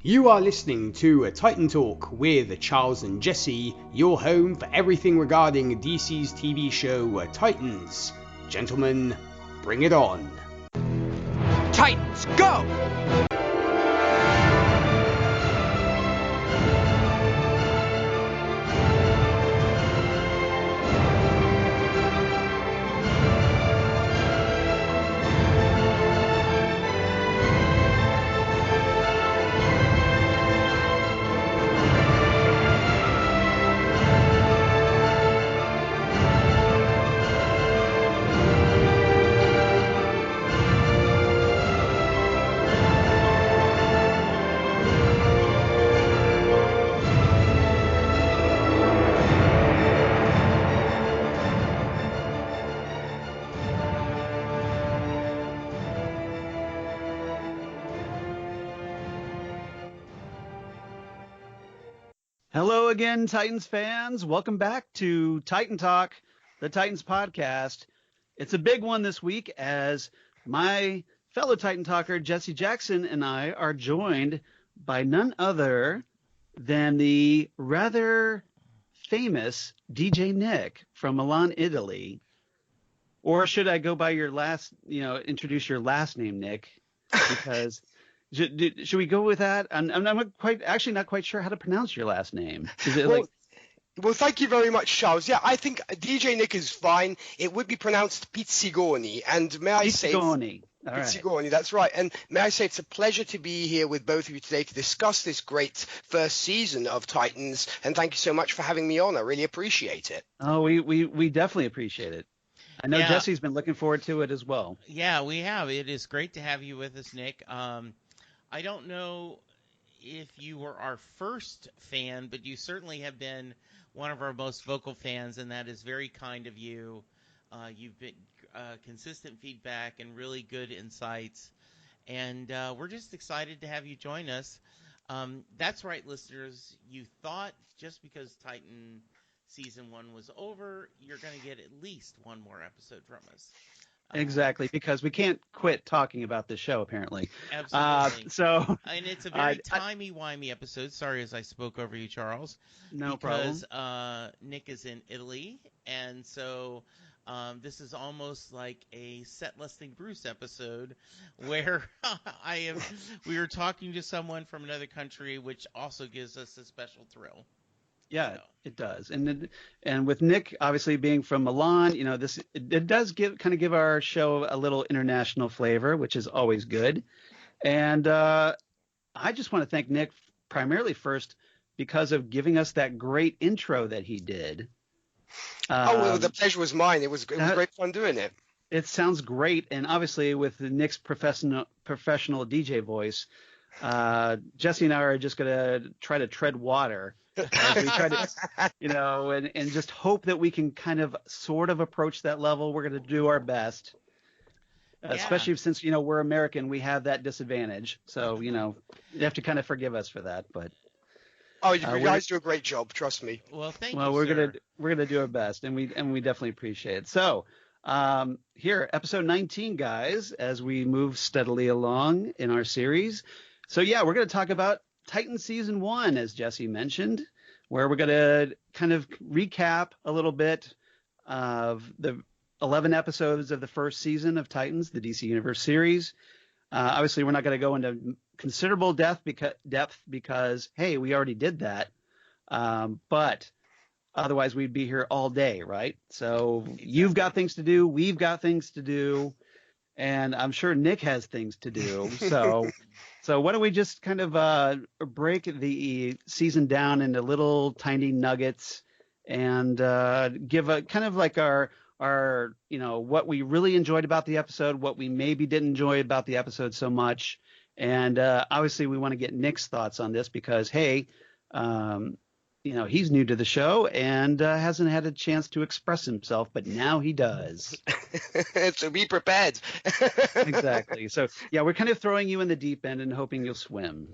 You are listening to a Titan Talk with Charles and Jesse, your home for everything regarding DC's TV show Titans. Gentlemen, bring it on. Titans, go! Hello again, Titans fans. Welcome back to TitanTalk, the Titans podcast. It's a big one this week as my fellow Titan Talker, Jesse Jackson, and I are joined by none other than the rather famous DJ Nik from Milan, Italy. Or should I go by your last, introduce your last name, Nick? Because... Should we go with that? I'm not quite sure how to pronounce your last name. Is it Well, thank you very much, Charles. Yeah, I think DJ Nik is fine. It would be pronounced Pizzigoni. And may I say... Pizzigoni. All right. Pizzigoni, that's right. And may I say it's a pleasure to be here with both of you today to discuss this great first season of Titans. And thank you so much for having me on. I really appreciate it. Oh, we definitely appreciate it. I know Jesse's been looking forward to it as well. Yeah, we have. It is great to have you with us, Nick. I don't know if you were our first fan, but you certainly have been one of our most vocal fans, and that is very kind of you. You've been consistent feedback and really good insights, and we're just excited to have you join us. That's right, listeners. You thought just because Titan Season 1 was over, you're going to get at least one more episode from us. Exactly, because we can't quit talking about this show, apparently. Absolutely. And it's a very timey-wimey episode. Sorry as I spoke over you, Charles. No problem. Because Nick is in Italy, and so this is almost like a Set Listing Bruce episode where we are talking to someone from another country, which also gives us a special thrill. Yeah, it does. And with Nick obviously being from Milan, it does give our show a little international flavor, which is always good. And I just want to thank Nick primarily first because of giving us that great intro that he did. The pleasure was mine. It was great fun doing it. It sounds great, and obviously with Nick's professional DJ voice, Jesse and I are just gonna try to tread water. As we try to, and just hope that we can kind of sort of approach that level. We're going to do our best, especially since, we're American, we have that disadvantage. So, you have to kind of forgive us for that. But you guys do a great job. Trust me. Well, thank you. Well, we're going to do our best, and we definitely appreciate it. So here, episode 19, guys, as we move steadily along in our series. So, we're going to talk about Titan Season 1, as Jesse mentioned, where we're going to kind of recap a little bit of the 11 episodes of the first season of Titans, the DC Universe series. Obviously, we're not going to go into considerable depth because, hey, we already did that. But otherwise, we'd be here all day, right? So You've got things to do. We've got things to do. And I'm sure Nick has things to do. So why don't we just kind of break the season down into little tiny nuggets and give a kind of like our what we really enjoyed about the episode, what we maybe didn't enjoy about the episode so much. And obviously we want to get Nick's thoughts on this because, hey, he's new to the show and hasn't had a chance to express himself, but now he does. So be prepared. Exactly. So, we're kind of throwing you in the deep end and hoping you'll swim.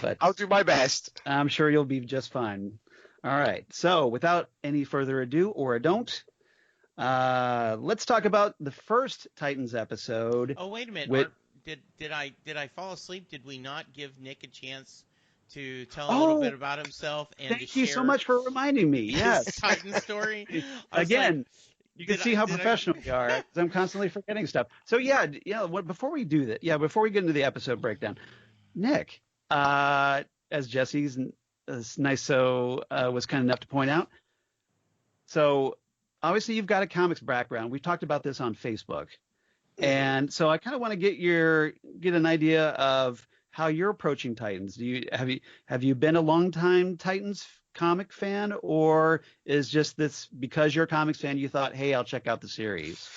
But I'll do my best. I'm sure you'll be just fine. All right. So without any further ado or a don't, let's talk about the first Titans episode. Oh, wait a minute. Did I fall asleep? Did we not give Nick a chance to tell a little bit about himself and to Thank you so share much for reminding me. his Yes. Titan story. I was Again, like, you can did see I- how did I- professional we are, 'cause I'm constantly forgetting stuff. So before we do that, before we get into the episode breakdown, Nick, as Jesse's as nice was kind enough to point out, so obviously you've got a comics background. We've talked about this on Facebook, and so I kind of want to get an idea of how you're approaching Titans. Have you been a longtime Titans comic fan, or is just this because you're a comics fan you thought, hey, I'll check out the series?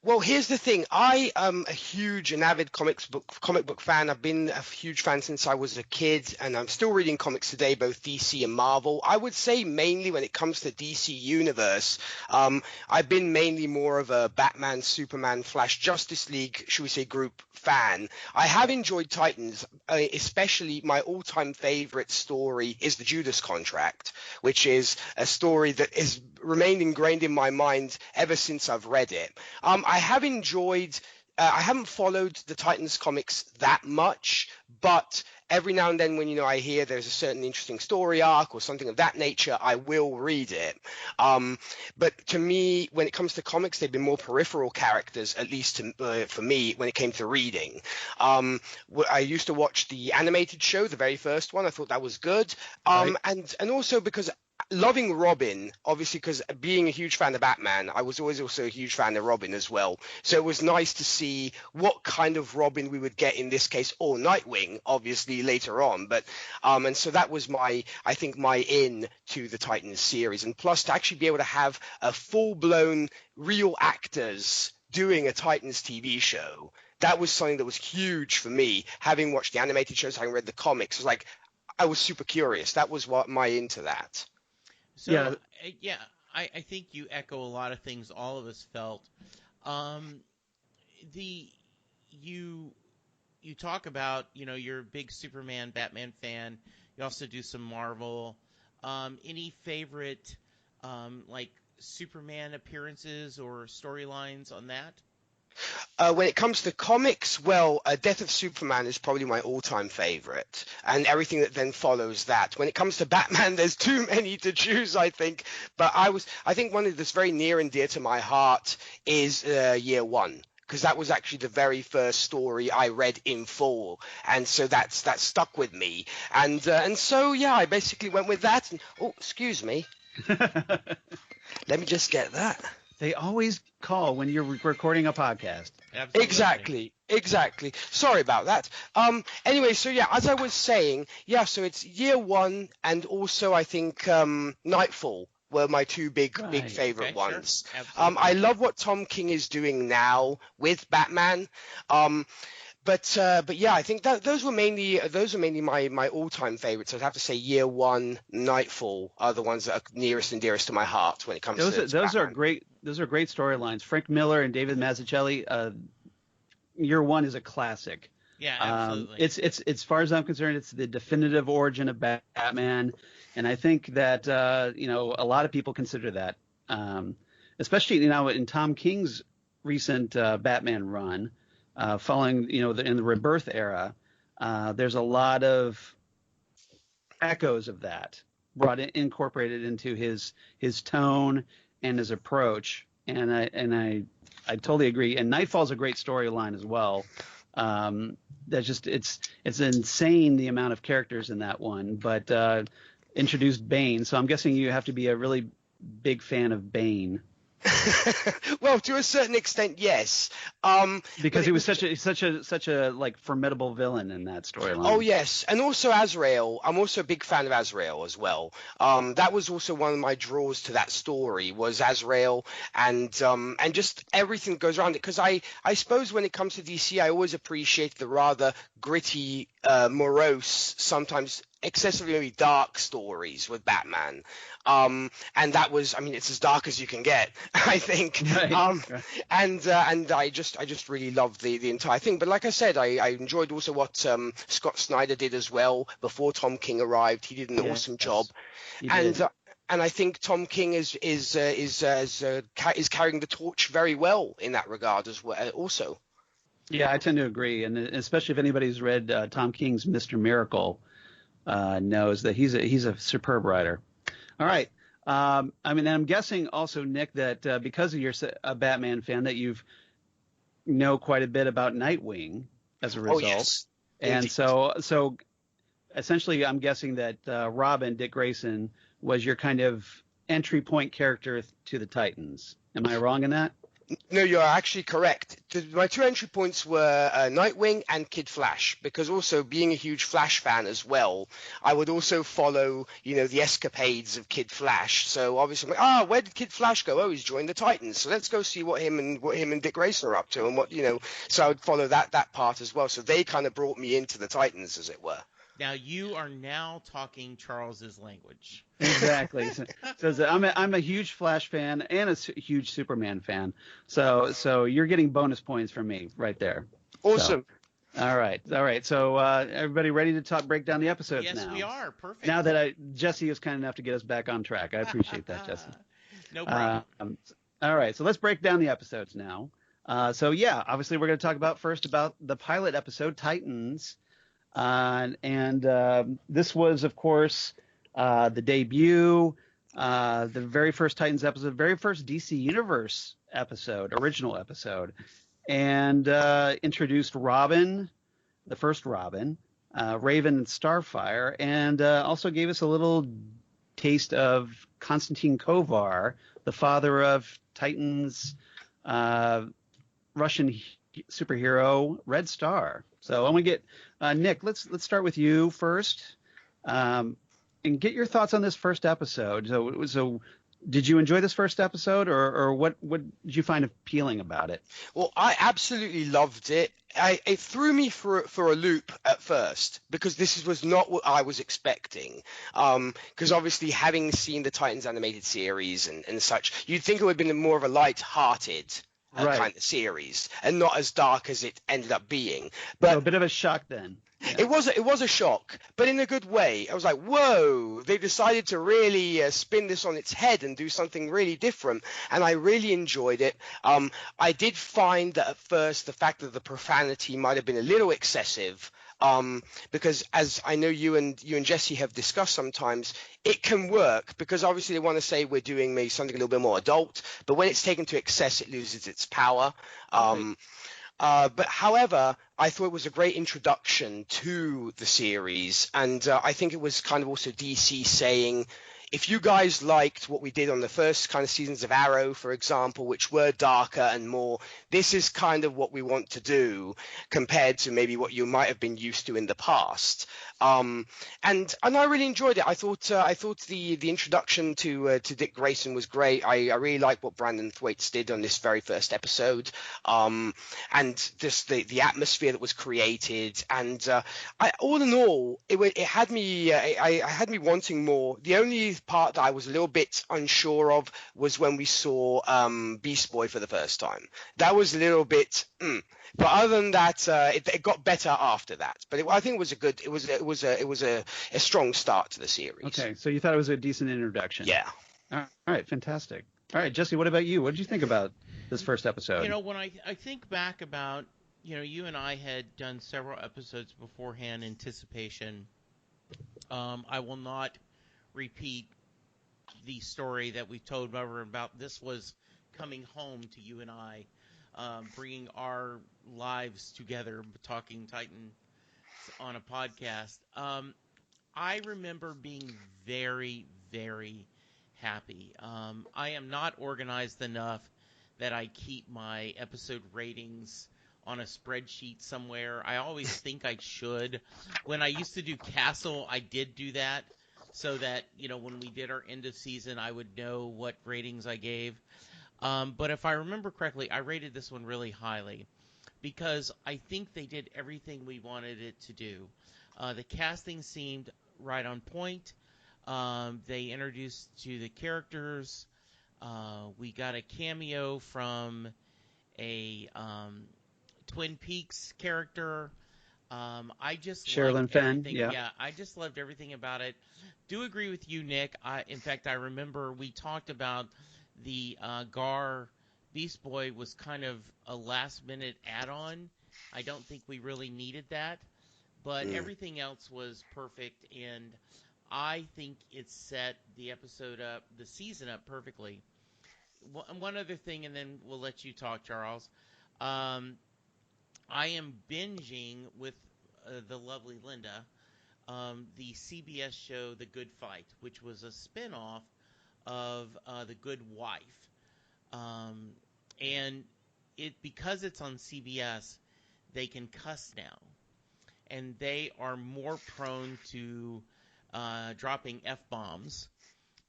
Well, here's the thing. I am a huge and avid comic book fan. I've been a huge fan since I was a kid, and I'm still reading comics today, both DC and Marvel. I would say mainly when it comes to DC Universe, I've been mainly more of a Batman, Superman, Flash, Justice League, should we say, group fan. I have enjoyed Titans, especially my all-time favorite story is the Judas Contract, which is a story that has remained ingrained in my mind ever since I've read it. I have enjoyed I haven't followed the Titans comics that much, but every now and then when I hear there's a certain interesting story arc or something of that nature, I will read it. But to me, when it comes to comics, they've been more peripheral characters, at least for me, when it came to reading. I used to watch the animated show, the very first one. I thought that was good. Right. And also because loving Robin, obviously, because being a huge fan of Batman, I was always also a huge fan of Robin as well. So it was nice to see what kind of Robin we would get in this case, or Nightwing, obviously, later on. But and so that was my in to the Titans series. And plus, to actually be able to have a full-blown real actors doing a Titans TV show, that was something that was huge for me. Having watched the animated shows, having read the comics, it was like I was super curious. That was what my into that. So, I think you echo a lot of things all of us felt. You talk about, you're a big Superman, Batman fan. You also do some Marvel. Any favorite, like Superman appearances or storylines on that? When it comes to comics, well, Death of Superman is probably my all-time favorite, and everything that then follows that. When it comes to Batman, there's too many to choose, I think. But I think one that's very near and dear to my heart is Year One, because that was actually the very first story I read in full, and so that stuck with me. And so I basically went with that. And oh, excuse me, let me just get that. They always call when you're recording a podcast. Absolutely. Exactly. Sorry about that. Anyway, so as I was saying, so it's Year One, and also I think Nightfall were my two big favorite ones. Sure. I love what Tom King is doing now with Batman. But I think that those were mainly my all-time favorites. I'd have to say Year One, Nightfall are the ones that are nearest and dearest to my heart when it comes to those Batman. are great. Those are great storylines. Frank Miller and David Mazzucchelli. Year One is a classic. Yeah, absolutely. It's as far as I'm concerned, it's the definitive origin of Batman, and I think that a lot of people consider that, especially in Tom King's recent Batman run. Following, in the Rebirth era, there's a lot of echoes of that incorporated into his tone and his approach, and I totally agree. And Nightfall's a great storyline as well. That's just it's insane the amount of characters in that one, but introduced Bane, so I'm guessing you have to be a really big fan of Bane. Well, to a certain extent, yes. Because he was such a like formidable villain in that storyline. Oh yes, and also Azrael. I'm also a big fan of Azrael as well. That was also one of my draws to that story was Azrael, and just everything that goes around it. Because I suppose when it comes to DC, I always appreciate the rather gritty, morose, sometimes excessively dark stories with Batman. And that was, it's as dark as you can get, I think. Right. And I just really loved the entire thing. But like I said, I enjoyed also what Scott Snyder did as well before Tom King arrived. He did an awesome job. And I think Tom King is carrying the torch very well in that regard as well. Also. Yeah, I tend to agree, and especially if anybody's read Tom King's Mr. Miracle. knows that he's a superb writer. All right. I'm guessing also, Nick, that because you're a Batman fan, that you've know quite a bit about Nightwing as a result. Oh, yes. And Indeed. so essentially, I'm guessing that Robin, Dick Grayson, was your kind of entry point character to the Titans. Am I wrong in that? No, you're actually correct. My two entry points were Nightwing and Kid Flash, because also being a huge Flash fan as well, I would also follow, the escapades of Kid Flash. So obviously, I'm like, where did Kid Flash go? Oh, he's joined the Titans. So let's go see what him and Dick Grayson are up to, and So I would follow that part as well. So they kind of brought me into the Titans, as it were. Now you are now talking Charles's language. Exactly. So I'm a huge Flash fan and a huge Superman fan. So you're getting bonus points from me right there. Awesome. So, all right. So everybody ready to break down the episodes yes, now? Yes, we are. Perfect. Now that Jesse was kind enough to get us back on track. I appreciate that, Jesse. No problem. All right. So let's break down the episodes now. Obviously we're going to talk about the pilot episode, Titans. This was, of course, the debut, the very first Titans episode, the very first DC Universe episode, original episode, and introduced Robin, the first Robin, Raven and Starfire, and also gave us a little taste of Konstantin Kovar, the father of Titans, Russian superhero Red Star. So I'm gonna get Nick. Let's start with you first, and get your thoughts on this first episode. So did you enjoy this first episode, or what did you find appealing about it? Well, I absolutely loved it. It threw me for a loop at first, because this was not what I was expecting. Because obviously, having seen the Titans animated series and such, you'd think it would have been more of a light-hearted kind of series, and not as dark as it ended up being. But so a bit of a shock then. Yeah. It was a shock, but in a good way. I was like, whoa, they decided to really spin this on its head and do something really different, and I really enjoyed it. I did find that at first the fact that the profanity might have been a little excessive, because as I know you and Jesse have discussed sometimes, it can work, because obviously they want to say we're doing maybe something a little bit more adult, but when it's taken to excess, it loses its power. But however, I thought it was a great introduction to the series, and I think it was kind of also DC saying, if you guys liked what we did on the first kind of seasons of Arrow, for example, which were darker and more, this is kind of what we want to do compared to maybe what you might have been used to in the past. And I really enjoyed it. I thought the introduction to Dick Grayson was great. I really liked what Brandon Thwaites did on this very first episode, and just the atmosphere that was created. And all in all, it had me I had me wanting more. The only part that I was a little bit unsure of was when we saw Beast Boy for the first time. That was a little bit. But other than that, it got better after that. But I think it was a strong start to the series. Okay, so you thought it was a decent introduction. Yeah. All right, fantastic. All right, Jesse, what about you? What did you think about this first episode? When I think back about, you and I had done several episodes beforehand, anticipation. I will not repeat the story that we've told about. This was coming home to you and I. Bringing our lives together, talking Titan on a podcast. I remember being very, very happy. I am not organized enough that I keep my episode ratings on a spreadsheet somewhere. I always think I should. When I used to do Castle, I did do that so that, when we did our end of season, I would know what ratings I gave. But if I remember correctly, I rated this one really highly because I think they did everything we wanted it to do. The casting seemed right on point. They introduced to the characters. We got a cameo from a Twin Peaks character. I just Sherilyn Fenn. Yeah, I just loved everything about it. Do agree with you, Nick. In fact, I remember we talked about the Gar Beast Boy was kind of a last-minute add-on. I don't think we really needed that. but everything else was perfect, and I think it set the season up perfectly. One other thing, and then we'll let you talk, Charles. I am binging with the lovely Linda the CBS show The Good Fight, which was a spinoff of The Good Wife. And because it's on CBS, they can cuss now. And they are more prone to dropping F-bombs.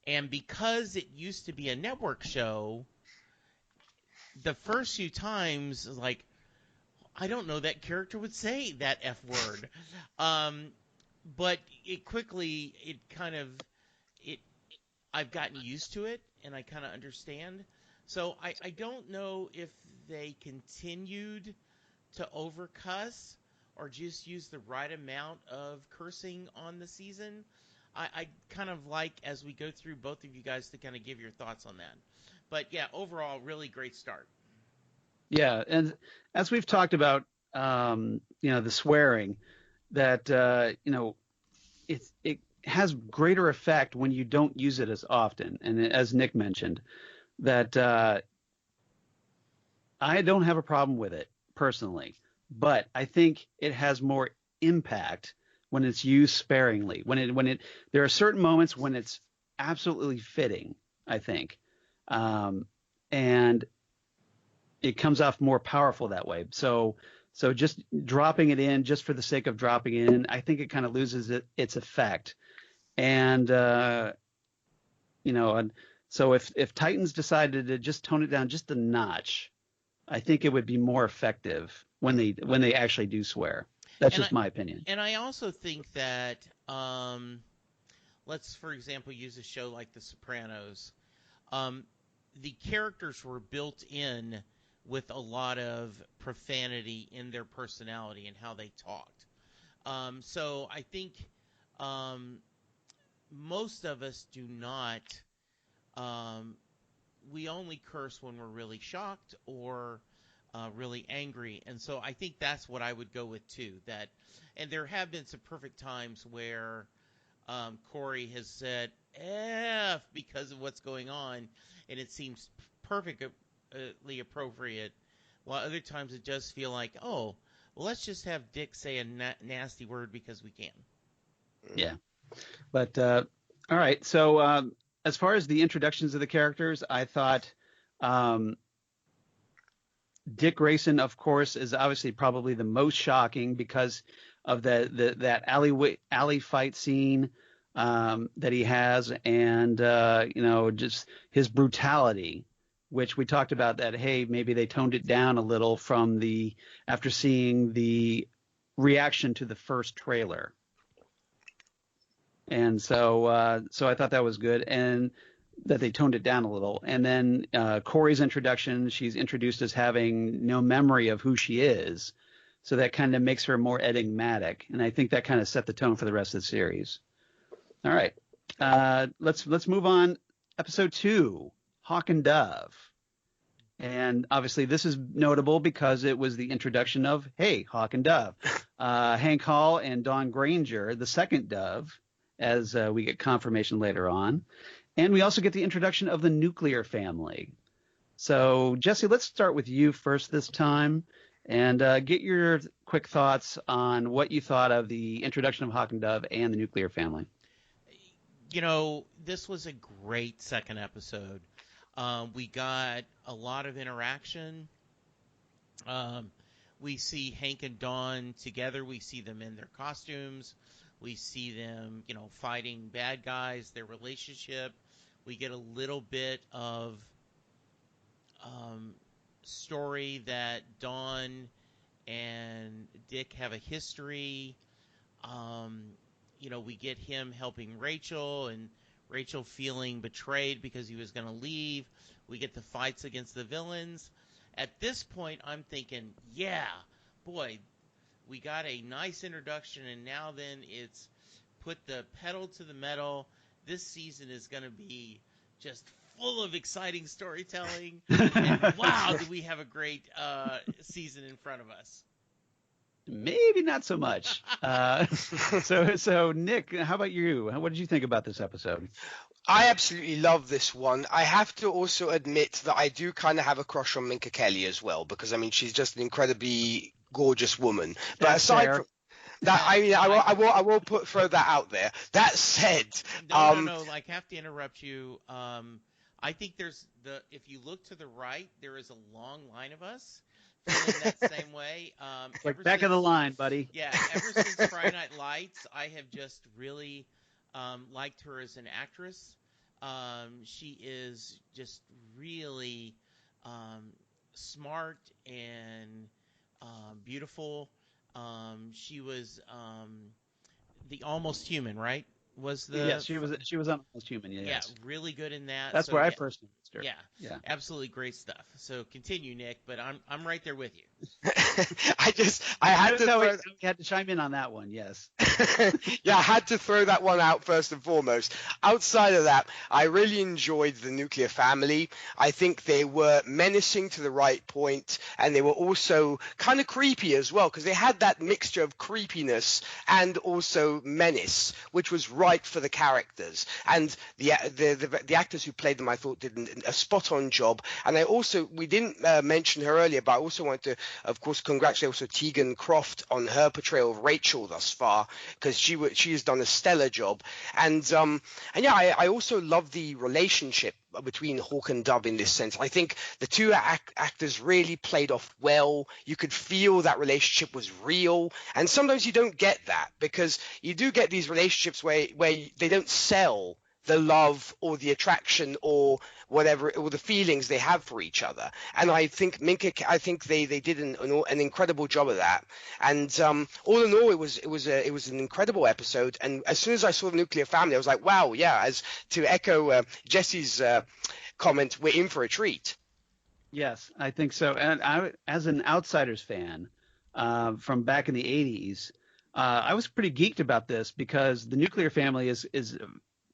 And because it used to be a network show, the first few times, like, I don't know that character would say that F word. But I've gotten used to it, and I kind of understand. So I don't know if they continued to overcuss or just use the right amount of cursing on the season. I kind of like, as we go through, both of you guys to kind of give your thoughts on that. But yeah, overall, really great start. Yeah, and as we've talked about, the swearing, that it has greater effect when you don't use it as often. And as Nick mentioned, that I don't have a problem with it personally, but I think it has more impact when it's used sparingly. There are certain moments when it's absolutely fitting, I think, and it comes off more powerful that way. So just dropping it in just for the sake of dropping it in, I think it kind of loses its effect. And so if Titans decided to just tone it down just a notch, I think it would be more effective when they actually do swear. That's just my opinion. And I also think that let's, for example, use a show like The Sopranos. The characters were built in with a lot of profanity in their personality and how they talked. So I think most of us do not. We only curse when we're really shocked or really angry, and so I think that's what I would go with too. And there have been some perfect times where Corey has said "F" because of what's going on, and it seems perfectly appropriate. While other times it does feel like, oh, well, let's just have Dick say a nasty word because we can. Yeah, but all right. So as far as the introductions of the characters, I thought Dick Grayson, of course, is obviously probably the most shocking because of that alley fight scene that he has, and just his brutality, which we talked about that. Hey, maybe they toned it down a little after seeing the reaction to the first trailer. And so I thought that was good, and that they toned it down a little. And then Corey's introduction, she's introduced as having no memory of who she is, so that kind of makes her more enigmatic. And I think that kind of set the tone for the rest of the series. All right, let's move on. Episode 2, Hawk and Dove. And obviously this is notable because it was the introduction of, hey, Hawk and Dove. Hank Hall and Dawn Granger, the second Dove, as we get confirmation later on. And we also get the introduction of the nuclear family. So, Jesse, let's start with you first this time and get your quick thoughts on what you thought of the introduction of Hawk and Dove and the nuclear family. This was a great second episode. We got a lot of interaction. We see Hank and Dawn together. We see them in their costumes. We see them, fighting bad guys, their relationship. We get a little bit of story that Dawn and Dick have a history. We get him helping Rachel and Rachel feeling betrayed because he was going to leave. We get the fights against the villains. At this point, I'm thinking, yeah, boy, we got a nice introduction, and now then it's put the pedal to the metal. This season is going to be just full of exciting storytelling. And wow, do we have a great season in front of us. maybe not so much. So Nick, how about you? What did you think about this episode? I absolutely love this one. I have to also admit that I do kind of have a crush on Minka Kelly as well, because I mean she's just an incredibly gorgeous woman. But That's aside fair. from that, I will throw that out there. That said, No. Like, have to interrupt you. I think if you look to the right, there is a long line of us feeling that same way. Like back of the line, buddy. Yeah, ever since Friday Night Lights, I have just really liked her as an actress. She is just really smart and beautiful. She was the Almost Human, right? Yes, she was Almost Human. Yes. Yeah, really good in that. That's so, where I yeah, first noticed her. Yeah, absolutely great stuff. So continue, Nick, but I'm right there with you. I had to we had to chime in on that one. Yes. Yeah, I had to throw that one out first and foremost. Outside of that, I really enjoyed the nuclear family. I think they were menacing to the right point, and they were also kind of creepy as well, because they had that mixture of creepiness and also menace, which was right for the characters. And the actors who played them, I thought, did a spot-on job. And we didn't mention her earlier, but I also want to, of course, congratulate also Tegan Croft on her portrayal of Rachel thus far, because she has done a stellar job. And yeah, I also love the relationship between Hawk and Dove in this sense. I think the two actors really played off well. You could feel that relationship was real, and sometimes you don't get that, because you do get these relationships where they don't sell the love or the attraction or whatever, or the feelings they have for each other. And I think they did an incredible job of that. And all in all, it was an incredible episode. And as soon as I saw the nuclear family, I was like, wow, yeah. As to echo Jesse's comment, we're in for a treat. Yes, I think so. And as an Outsiders fan from back in the 80s, I was pretty geeked about this, because the nuclear family is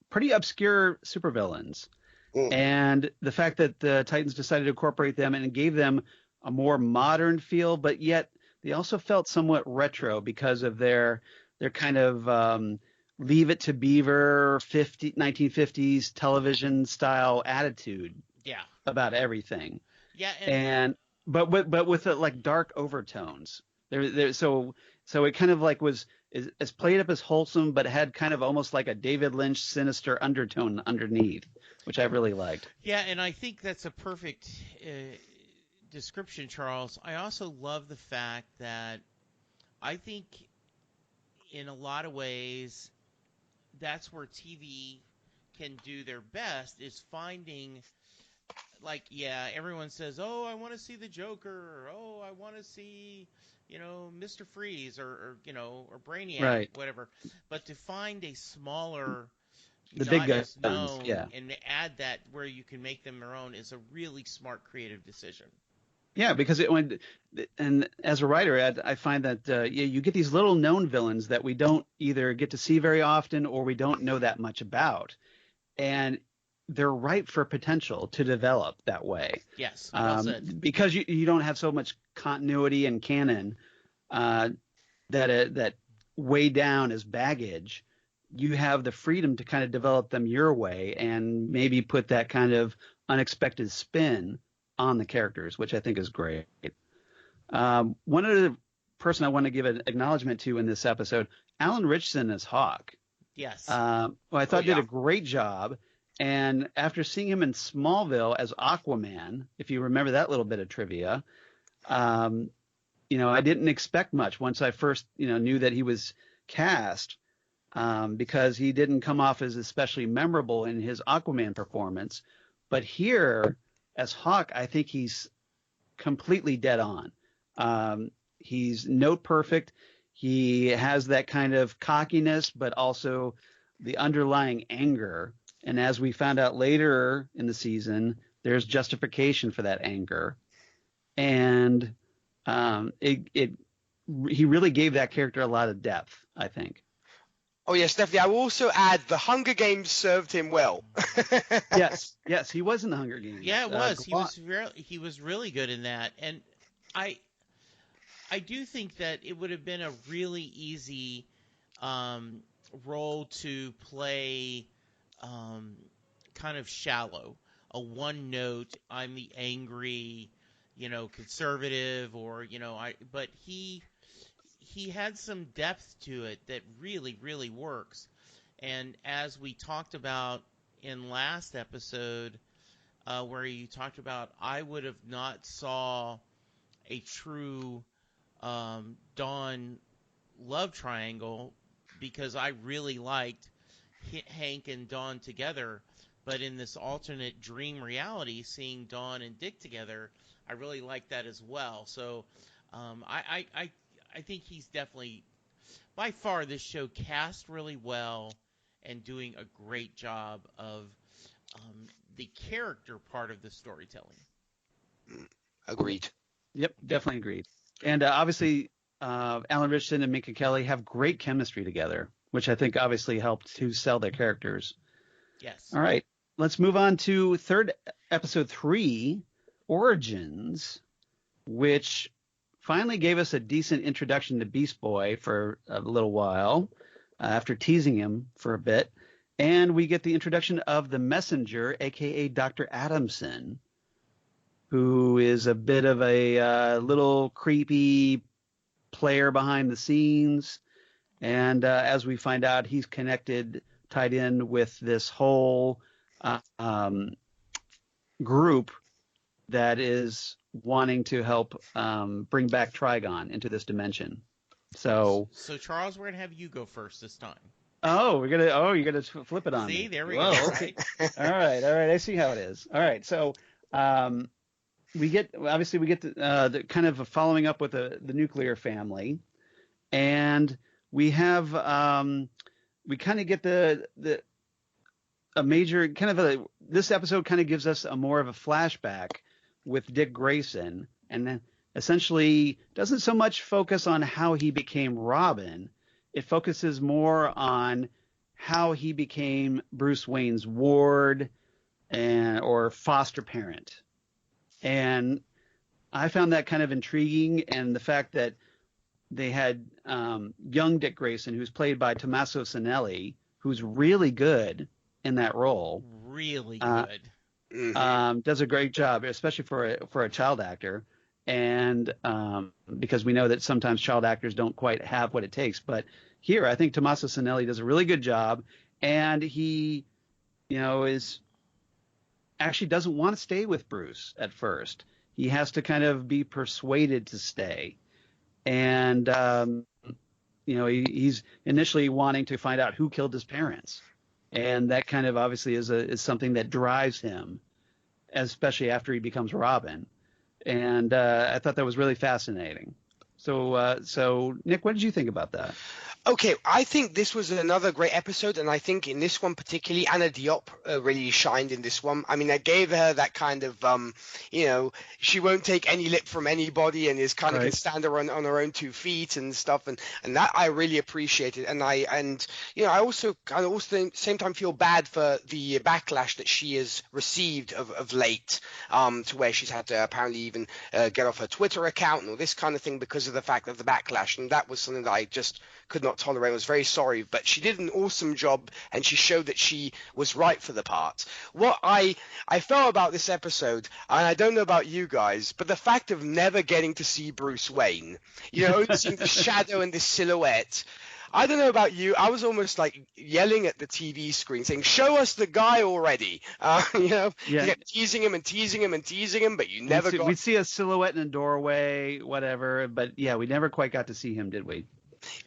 pretty obscure supervillains. And the fact that the Titans decided to incorporate them and gave them a more modern feel, but yet they also felt somewhat retro because of their kind of Leave It to Beaver 1950s television style attitude. Yeah. About everything. Yeah. But with like dark overtones. So it kind of like was as played up as wholesome, but had kind of almost like a David Lynch sinister undertone underneath, which I really liked. Yeah, and I think that's a perfect description, Charles. I also love the fact that I think in a lot of ways that's where TV can do their best, is finding, like, yeah, everyone says, oh, I want to see the Joker, or oh, I want to see, Mr. Freeze, or Brainiac, right, whatever. But to find a smaller, the big guns, known, yeah, and add that where you can make them their own is a really smart creative decision. Yeah, because and as a writer, I find that you get these little known villains that we don't either get to see very often or we don't know that much about, and they're ripe for potential to develop that way. Yes, well said. Because you don't have so much continuity and canon that weigh down as baggage. You have the freedom to kind of develop them your way and maybe put that kind of unexpected spin on the characters, which I think is great. One other person I want to give an acknowledgement to in this episode, Alan Ritchson as Hawk. Yes. I thought did a great job. And after seeing him in Smallville as Aquaman, if you remember that little bit of trivia, I didn't expect much once I first, knew that he was cast, because he didn't come off as especially memorable in his Aquaman performance. But here as Hawk, I think he's completely dead on. He's note perfect. He has that kind of cockiness, but also the underlying anger. And as we found out later in the season, there's justification for that anger. And he really gave that character a lot of depth, I think. Oh, yes, definitely. I will also add the Hunger Games served him well. Yes, he was in the Hunger Games. Yeah, it was. He was really good in that. And I do think that it would have been a really easy role to play kind of shallow, a one note, I'm the angry, conservative, or, but he had some depth to it that really, really works. And as we talked about in last episode, where you talked about, I would have not saw a true Dawn love triangle because I really liked Hank and Dawn together. But in this alternate dream reality, seeing Dawn and Dick together, I really like that as well. So I think he's definitely, by far, this show cast really well and doing a great job of the character part of the storytelling. Agreed. Yep, definitely agreed. And obviously, Alan Ritchson and Minka Kelly have great chemistry together, which I think obviously helped to sell their characters. Yes. All right, let's move on to episode 3, Origins, which finally gave us a decent introduction to Beast Boy for a little while, after teasing him for a bit. And we get the introduction of the Messenger, a.k.a. Dr. Adamson, who is a bit of a little creepy player behind the scenes. And as we find out, he's tied in with this whole group that is wanting to help bring back Trigon into this dimension. So Charles, we're gonna have you go first this time. you're gonna flip it on me. See, there we Whoa, go. okay. All right. I see how it is. All right. So we get the kind of a following up with the nuclear family, and we have we kind of get a major kind of this episode kind of gives us a more of a flashback with Dick Grayson, and then essentially doesn't so much focus on how he became Robin. It focuses more on how he became Bruce Wayne's ward or foster parent. And I found that kind of intriguing, and the fact that they had young Dick Grayson, who's played by Tommaso Cinelli, who's really good in that role. Really good. Does a great job, especially for a child actor. And because we know that sometimes child actors don't quite have what it takes. But here, I think Tommaso Cinelli does a really good job. And he, is actually doesn't want to stay with Bruce at first. He has to kind of be persuaded to stay. And, he's initially wanting to find out who killed his parents. And that kind of obviously is something that drives him, especially after he becomes Robin. And I thought that was really fascinating. So Nick, what did you think about that? Okay, I think this was another great episode, and I think in this one particularly, Anna Diop really shined in this one. I mean, I gave her that kind of, she won't take any lip from anybody and is kind of can stand on her own 2 feet and stuff, and that I really appreciated. And I also kind of same time feel bad for the backlash that she has received of late, to where she's had to apparently even get off her Twitter account and all this kind of thing because of the fact of the backlash, and that was something that I just could not tolerate. I was very sorry, but she did an awesome job, and she showed that she was right for the part. What I felt about this episode, and I don't know about you guys, but the fact of never getting to see Bruce Wayne, seeing the shadow and the silhouette. I don't know about you. I was almost like yelling at the TV screen saying, show us the guy already. You kept teasing him and teasing him and teasing him, but you never got. We'd see a silhouette in a doorway, whatever. But yeah, we never quite got to see him, did we?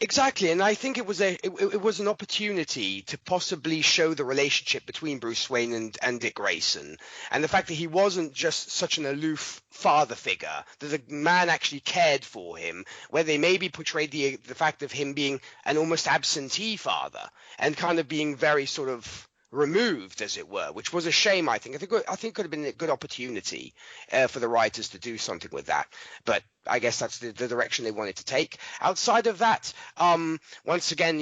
Exactly, and I think it was an opportunity to possibly show the relationship between Bruce Wayne and Dick Grayson, and the fact that he wasn't just such an aloof father figure, that the man actually cared for him, where they maybe portrayed the fact of him being an almost absentee father and kind of being very sort of removed, as it were, which was a shame. I think it could have been a good opportunity for the writers to do something with that, but I guess that's the direction they wanted to take. Outside of that, once again,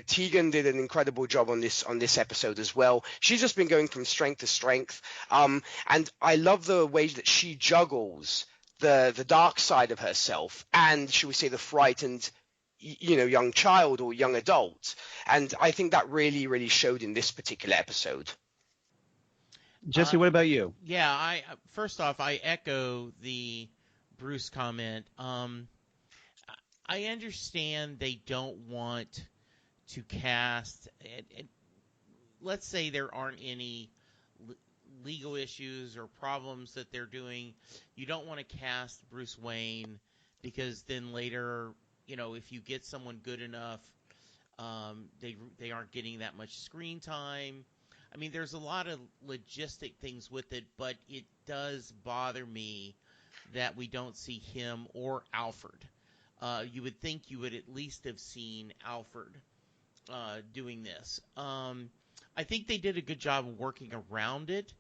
Tegan did an incredible job on this episode as well. She's just been going from strength to strength, and I love the ways that she juggles the dark side of herself and, shall we say, the frightened, young child or young adult. And I think that really, really showed in this particular episode. Jesse, what about you? Yeah, I first off, I echo the Bruce comment. I understand they don't want to cast. Let's say there aren't any legal issues or problems that they're doing. You don't want to cast Bruce Wayne because then later, if you get someone good enough, they aren't getting that much screen time. I mean, there's a lot of logistic things with it, but it does bother me that we don't see him or Alfred. You would think you would at least have seen Alfred doing this. I think they did a good job of working around it,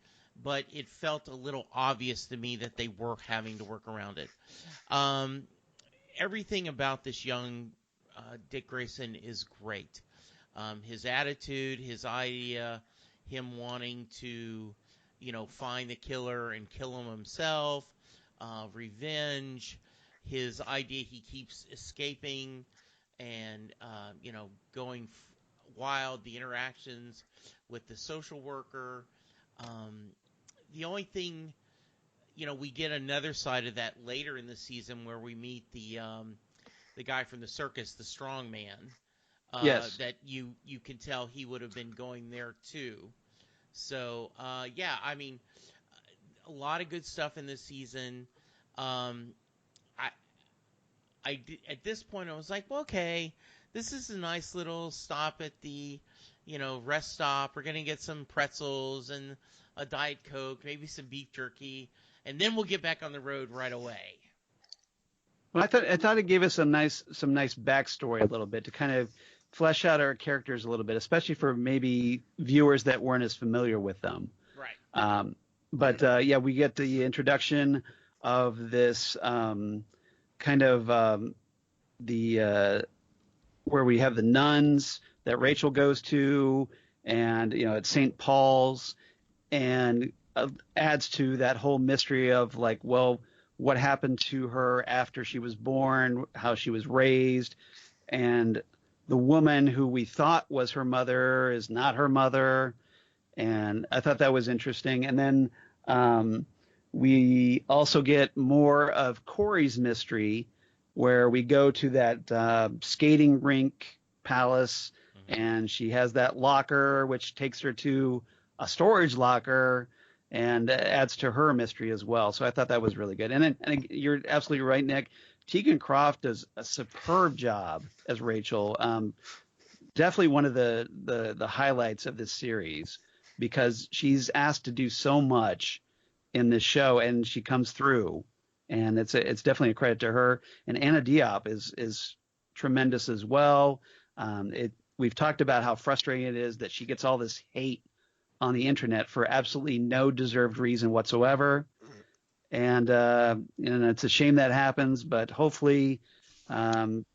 but it felt a little obvious to me that they were having to work around it. Everything about this young Dick Grayson is great. His attitude, his idea, him wanting to, find the killer and kill him himself, revenge, his idea he keeps escaping and, going wild, the interactions with the social worker. The only thing, we get another side of that later in the season where we meet the guy from the circus, the strong man. Yes. That you can tell he would have been going there too. So, yeah, I mean, a lot of good stuff in this season. At this point, I was like, well, okay, this is a nice little stop at the, rest stop. We're going to get some pretzels and a Diet Coke, maybe some beef jerky, and then we'll get back on the road right away. Well, I thought it gave us some nice backstory a little bit to kind of flesh out our characters a little bit, especially for maybe viewers that weren't as familiar with them. Right. But yeah, we get the introduction of this kind of where we have the nuns that Rachel goes to, and at St. Paul's, and adds to that whole mystery of like, well, what happened to her after she was born, how she was raised, and the woman who we thought was her mother is not her mother. And I thought that was interesting. And then we also get more of Corey's mystery, where we go to that skating rink palace, and she has that locker, which takes her to a storage locker, and adds to her mystery as well. So I thought that was really good. And you're absolutely right, Nick. Tegan Croft does a superb job as Rachel. Definitely one of the highlights of this series, because she's asked to do so much in this show, and she comes through. And it's definitely a credit to her. And Anna Diop is tremendous as well. We've talked about how frustrating it is that she gets all this hate on the internet for absolutely no deserved reason whatsoever. And it's a shame that happens, but hopefully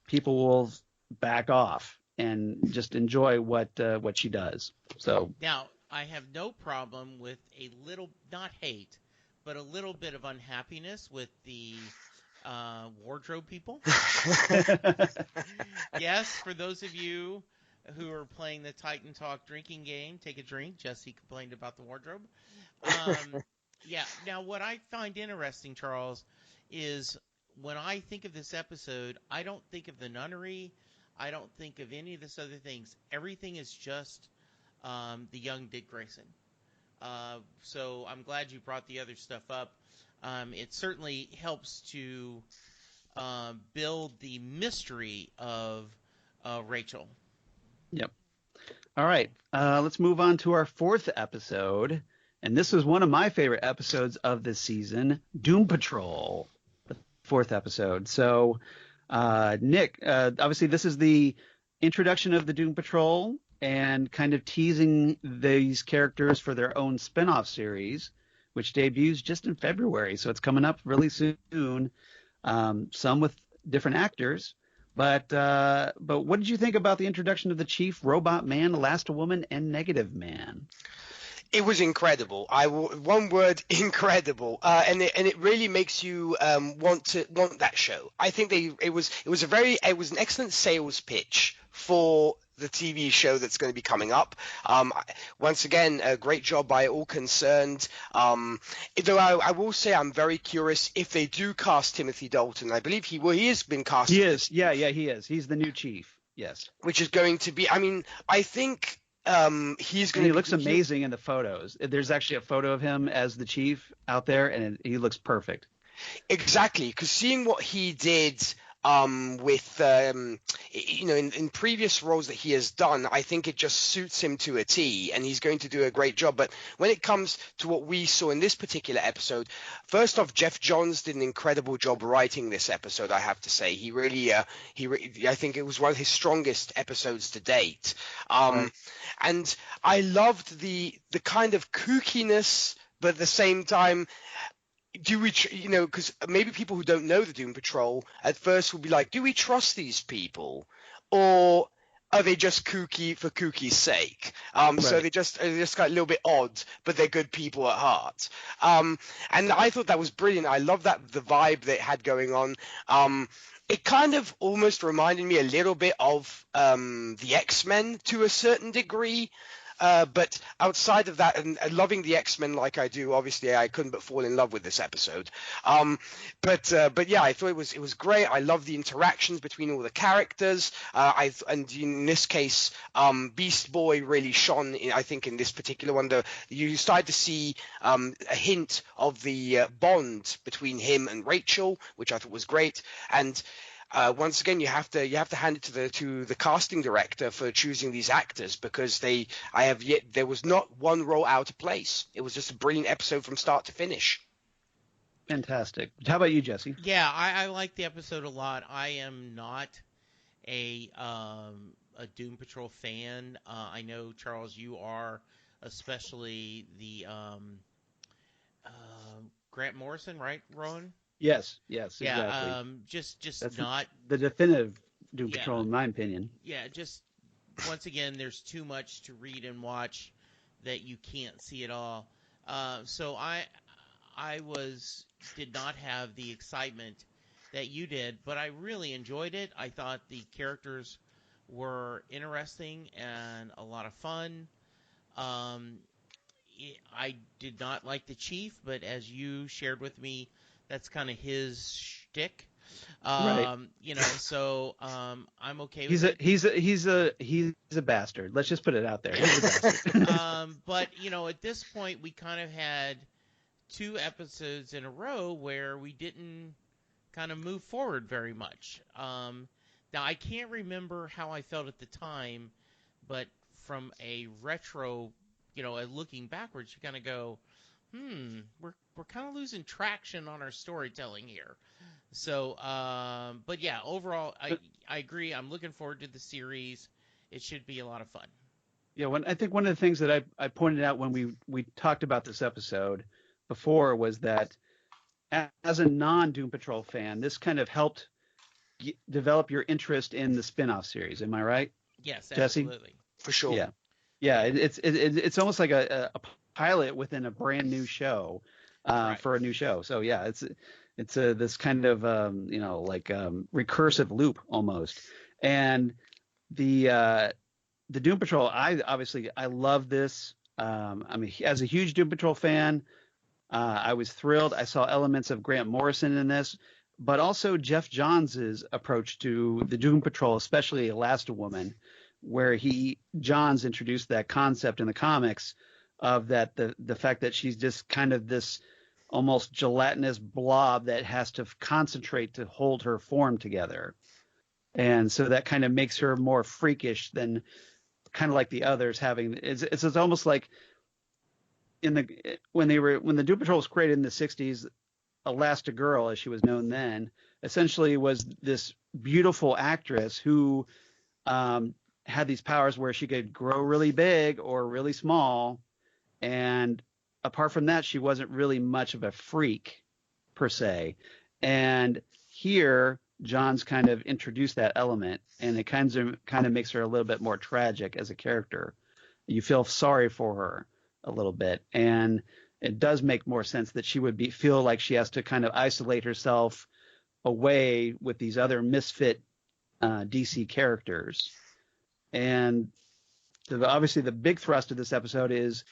people will back off and just enjoy what she does. So now I have no problem with a little, not hate, but a little bit of unhappiness with the wardrobe people. Yes, for those of you who are playing the TitanTalk drinking game, take a drink. Jesse complained about the wardrobe. Yeah. Now, what I find interesting, Charles, is when I think of this episode, I don't think of the nunnery. I don't think of any of this other things. Everything is just the young Dick Grayson. So I'm glad you brought the other stuff up. It certainly helps to build the mystery of Rachel. Yep. All right. Let's move on to our fourth episode. And this was one of my favorite episodes of this season, Doom Patrol, the fourth episode. So, Nick, obviously this is the introduction of the Doom Patrol and kind of teasing these characters for their own spin-off series, which debuts just in February. So it's coming up really soon, some with different actors. But what did you think about the introduction of the Chief, Robot Man, Elasti-Woman, and Negative Man? It was incredible. One word, incredible. And it really makes you want that show. I think it was an excellent sales pitch for the TV show that's going to be coming up. Once again, a great job by all concerned. Though I will say I'm very curious if they do cast Timothy Dalton. I believe he has been cast. He is. Yeah, he is. He's the new chief. Yes. Which is going to be. I mean, I think. He looks amazing in the photos. There's actually a photo of him as the chief out there, and he looks perfect. Exactly, because seeing what he did with in previous roles that he has done, I think it just suits him to a T, and he's going to do a great job. But when it comes to what we saw in this particular episode, first off, Jeff Johns did an incredible job writing this episode. I have to say, he really I think it was one of his strongest episodes to date. Right. And I loved the kind of kookiness, but at the same time, do we, because maybe people who don't know the Doom Patrol at first will be like, do we trust these people, or are they just kooky for kooky's sake? Right. So they just got a little bit odd, but they're good people at heart. And I thought that was brilliant. I love the vibe they had going on. It kind of almost reminded me a little bit of the X-Men to a certain degree. But outside of that, and loving the X-Men like I do, obviously I couldn't but fall in love with this episode. But yeah, I thought it was great. I love the interactions between all the characters. And in this case, Beast Boy really shone. I think in this particular one, you started to see a hint of the bond between him and Rachel, which I thought was great. And once again, you have to hand it to the casting director for choosing these actors, because there was not one role out of place. It was just a brilliant episode from start to finish. Fantastic. How about you, Jesse? Yeah, I like the episode a lot. I am not a Doom Patrol fan. I know, Charles, you are, especially the Grant Morrison, right, Rowan? Yes, Yeah, exactly. Just That's not the definitive Doom Patrol, in my opinion. Yeah, just once again, there's too much to read and watch that you can't see it all. So I did not have the excitement that you did, but I really enjoyed it. I thought the characters were interesting and a lot of fun. I did not like the chief, but as you shared with me, that's kind of his shtick. Right. So I'm okay with it. He's a bastard. Let's just put it out there. He's a bastard. But at this point, we kind of had 2 episodes in a row where we didn't kind of move forward very much. Now I can't remember how I felt at the time, but from a retro, looking backwards, you kind of go, we're kind of losing traction on our storytelling here. So, but yeah, overall, I agree. I'm looking forward to the series. It should be a lot of fun. Yeah, I think one of the things that I pointed out when we talked about this episode before was that as a non-Doom Patrol fan, this kind of helped develop your interest in the spin-off series. Am I right? Yes, Jesse? absolutely. For sure. Yeah. It's almost like a pilot within a brand new show for a new show. So yeah, it's this kind of recursive loop almost. And the Doom Patrol, I love this. As a huge Doom Patrol fan, I was thrilled. I saw elements of Grant Morrison in this, but also Jeff Johns' approach to the Doom Patrol, especially Elasti-Woman, where Johns introduced that concept in the comics of that the fact that she's just kind of this almost gelatinous blob that has to concentrate to hold her form together. And so that kind of makes her more freakish than kind of like the others having. It's almost like when the Doom Patrol was created in the 60s, Elastigirl, as she was known then, essentially was this beautiful actress who had these powers where she could grow really big or really small. And apart from that, she wasn't really much of a freak per se. And here, John's kind of introduced that element, and it kind of makes her a little bit more tragic as a character. You feel sorry for her. a little bit, and it does make more sense that she would feel like she has to kind of isolate herself away with these other misfit DC characters. And obviously the big thrust of this episode is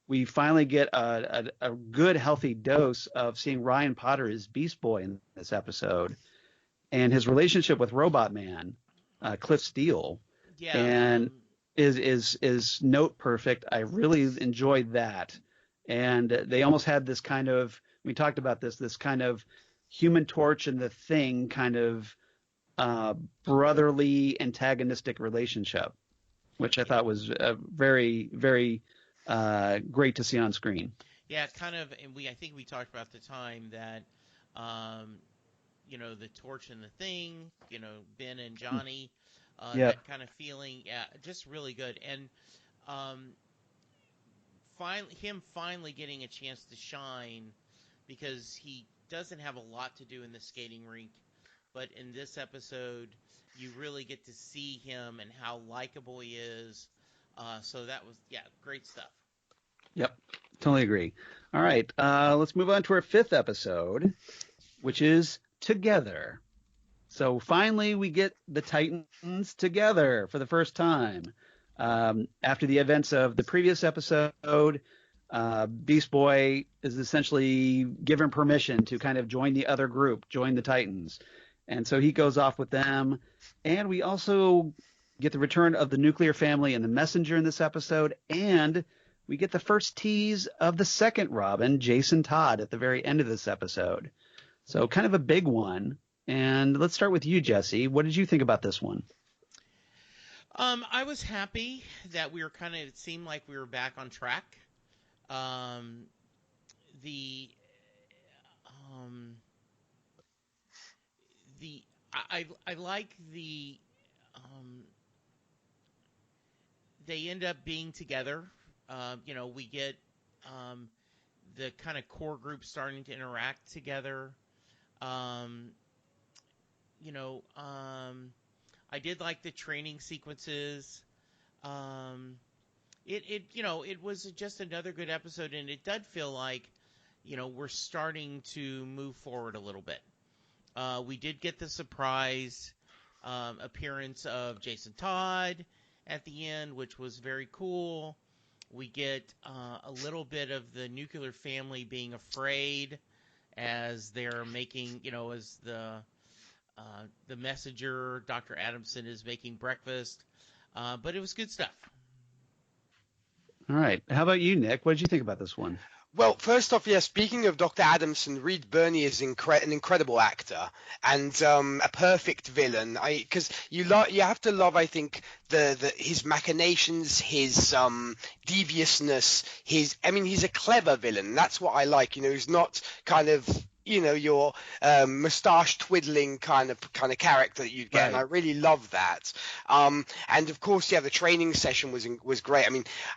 we finally get a good, healthy dose of seeing Ryan Potter as Beast Boy in this episode, and his relationship with Robot Man, Cliff Steele, and is note perfect. I really enjoyed that, and they almost had this kind of, we talked about this kind of Human Torch and the Thing kind of brotherly antagonistic relationship, which I thought was very, very great to see on screen. Yeah, kind of, and I think we talked about the time that, the Torch and the Thing, Ben and Johnny, that kind of feeling, just really good. And finally getting a chance to shine, because he doesn't have a lot to do in the skating rink, but in this episode, you really get to see him and how likable he is. So that was, great stuff. Yep, totally agree. All right, let's move on to our 5th episode, which is Together. So finally, we get the Titans together for the first time. After the events of the previous episode, Beast Boy is essentially given permission to kind of join the other group, join the Titans. And so he goes off with them. And we also get the return of the nuclear family and the messenger in this episode. And we get the first tease of the second Robin, Jason Todd, at the very end of this episode. So kind of a big one. And let's start with you, Jesse. What did you think about this one? I was happy that we were it seemed like we were back on track. I like the they end up being together. We get the kind of core group starting to interact together. I did like the training sequences. It was just another good episode, and it did feel like, we're starting to move forward a little bit. We did get the surprise appearance of Jason Todd at the end, which was very cool. We get a little bit of the nuclear family being afraid as they're making, as the messenger, Dr. Adamson, is making breakfast. But it was good stuff. All right. How about you, Nick? What did you think about this one? Well, first off, speaking of Dr. Adamson, Reed Birney is an incredible actor and a perfect villain. Because you have to love, I think, his machinations, his deviousness. He's a clever villain. That's what I like. He's not kind of your mustache twiddling kind of character that you'd get, and I really love that. And of course, the training session was great.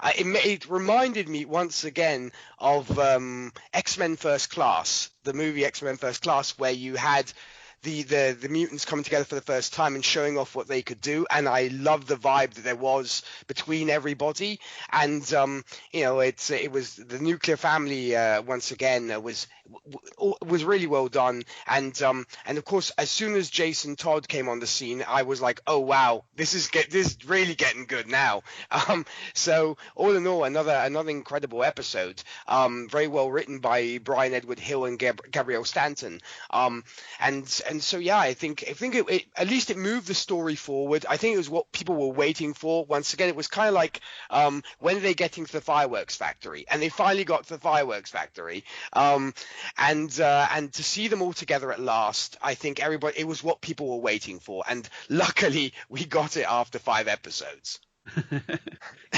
It reminded me once again of X-Men First Class, the movie X-Men First Class, where you had the mutants coming together for the first time and showing off what they could do, and I loved the vibe that there was between everybody. And it was the nuclear family once again was really well done. And of course, as soon as Jason Todd came on the scene, I was like, oh wow, this is really getting good now. So all in all, another incredible episode. Very well written by Brian Edward Hill and Gabrielle Stanton. And so I think it at least it moved the story forward. I think it was what people were waiting for. Once again, it was kind of like when are they getting to the fireworks factory? And they finally got to the fireworks factory. And to see them all together at last, I think it was what people were waiting for. And luckily, we got it after 5 episodes.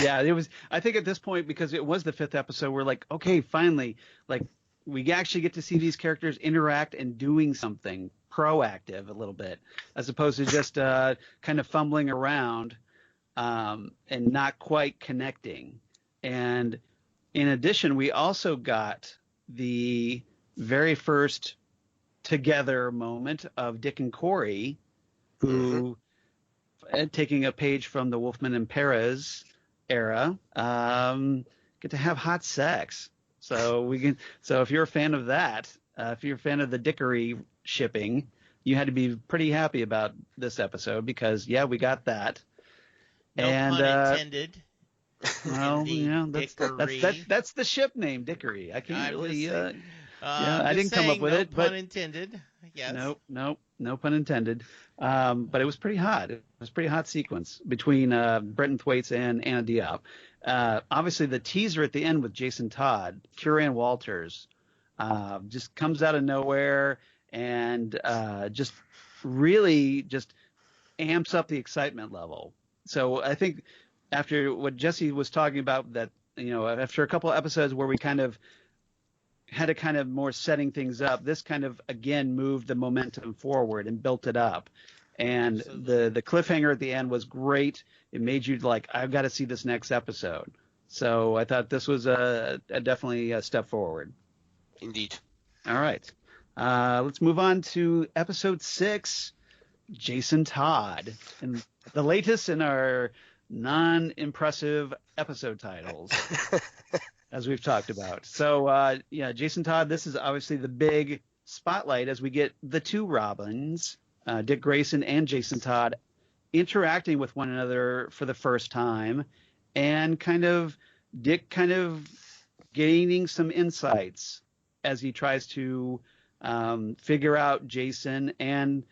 Yeah, it was. I think at this point, because it was the 5th episode, we're like, okay, finally, we actually get to see these characters interact and doing something proactive a little bit, as opposed to just kind of fumbling around and not quite connecting. And in addition, we also got the very first together moment of Dick and Corey, who, taking a page from the Wolfman and Perez era, get to have hot sex. So if you're a fan of that, if you're a fan of the Dickory shipping, you had to be pretty happy about this episode because we got that. No pun intended. Well, Dickory. that's the ship name, Dickory. I can't really. I didn't come up with no it, pun but intended. Yes. Nope, no pun intended. But it was pretty hot. It was a pretty hot sequence between Brenton Thwaites and Anna Diop. Obviously, the teaser at the end with Jason Todd, Kieran Walters, just comes out of nowhere and just really just amps up the excitement level. So I think after what Jesse was talking about, that after a couple of episodes where we kind of had to kind of more setting things up, this kind of again moved the momentum forward and built it up. And the cliffhanger at the end was great. It made you like, I've got to see this next episode. So I thought this was definitely a step forward. Indeed. All right. Let's move on to episode 6, Jason Todd, and the latest in our non-impressive episode titles, as we've talked about. So, Jason Todd, this is obviously the big spotlight as we get the two Robins, Dick Grayson and Jason Todd, interacting with one another for the first time, and Dick kind of gaining some insights as he tries to figure out Jason and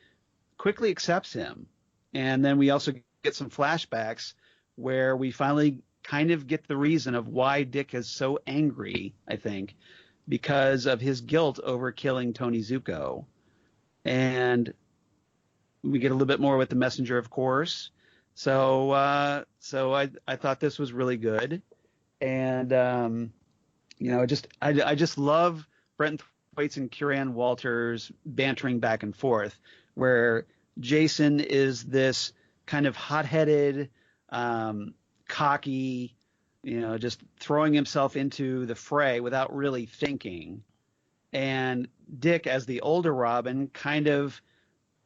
quickly accepts him. And then we also get some flashbacks where we finally kind of get the reason of why Dick is so angry, I think, because of his guilt over killing Tony Zuko. And we get a little bit more with the messenger, of course. So I thought this was really good. And, I just love Brenton Thwaites and Kieran Walters bantering back and forth, where Jason is this kind of hot-headed, cocky, just throwing himself into the fray without really thinking. And Dick, as the older Robin, kind of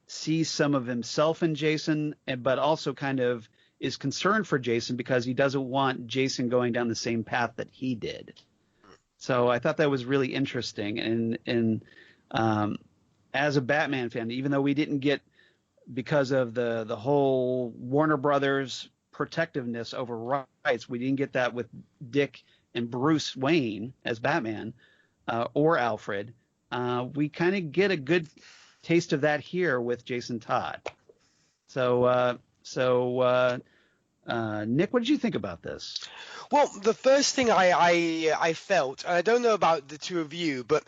sees some of himself in Jason, but also kind of is concerned for Jason because he doesn't want Jason going down the same path that he did. So I thought that was really interesting. And as a Batman fan, even though we didn't get, because of the whole Warner Brothers protectiveness over rights, we didn't get that with Dick and Bruce Wayne as Batman or Alfred. We kind of get a good taste of that here with Jason Todd. So Nick, what did you think about this? Well, the first thing I felt, and I don't know about the two of you, but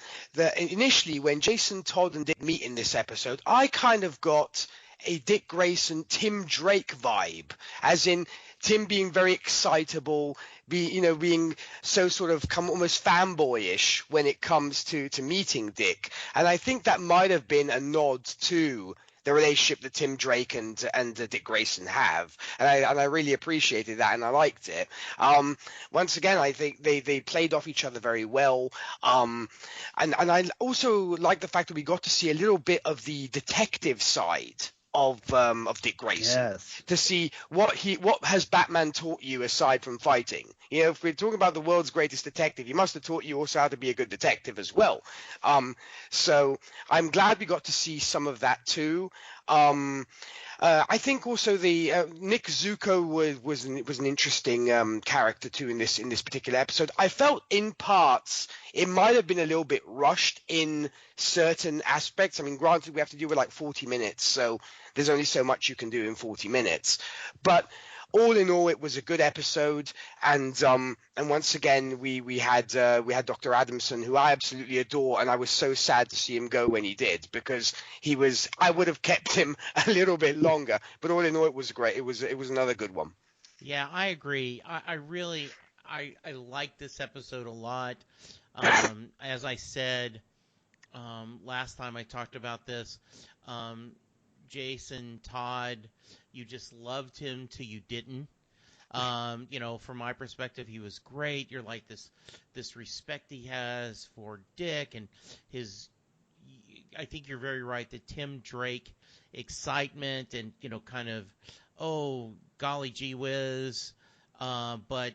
initially when Jason Todd and Dick meet in this episode, I kind of got a Dick Grayson, Tim Drake vibe, as in Tim being very excitable, being so sort of almost fanboyish when it comes to meeting Dick. And I think that might have been a nod to the relationship that Tim Drake and Dick Grayson have, and I really appreciated that, and I liked it. Once again, I think they played off each other very well, and I also like the fact that we got to see a little bit of the detective side of Dick Grayson, yes, to see what has Batman taught you aside from fighting. If we're talking about the world's greatest detective, he must have taught you also how to be a good detective as well. So I'm glad we got to see some of that too. I think also the Nick Zuko was an interesting character too in this particular episode. I felt in parts it might have been a little bit rushed in certain aspects. I mean, granted, we have to deal with like 40 minutes, so there's only so much you can do in 40 minutes. But all in all, it was a good episode, and once again we had Dr. Adamson, who I absolutely adore, and I was so sad to see him go when he did, because I would have kept him a little bit longer. But all in all, it was great. It was another good one. Yeah, I agree. I really liked this episode a lot. As I said last time I talked about this, Jason Todd, you just loved him till you didn't. From my perspective, he was great. You're like this respect he has for Dick and I think you're very right, the Tim Drake excitement and, kind of, oh, golly gee whiz. But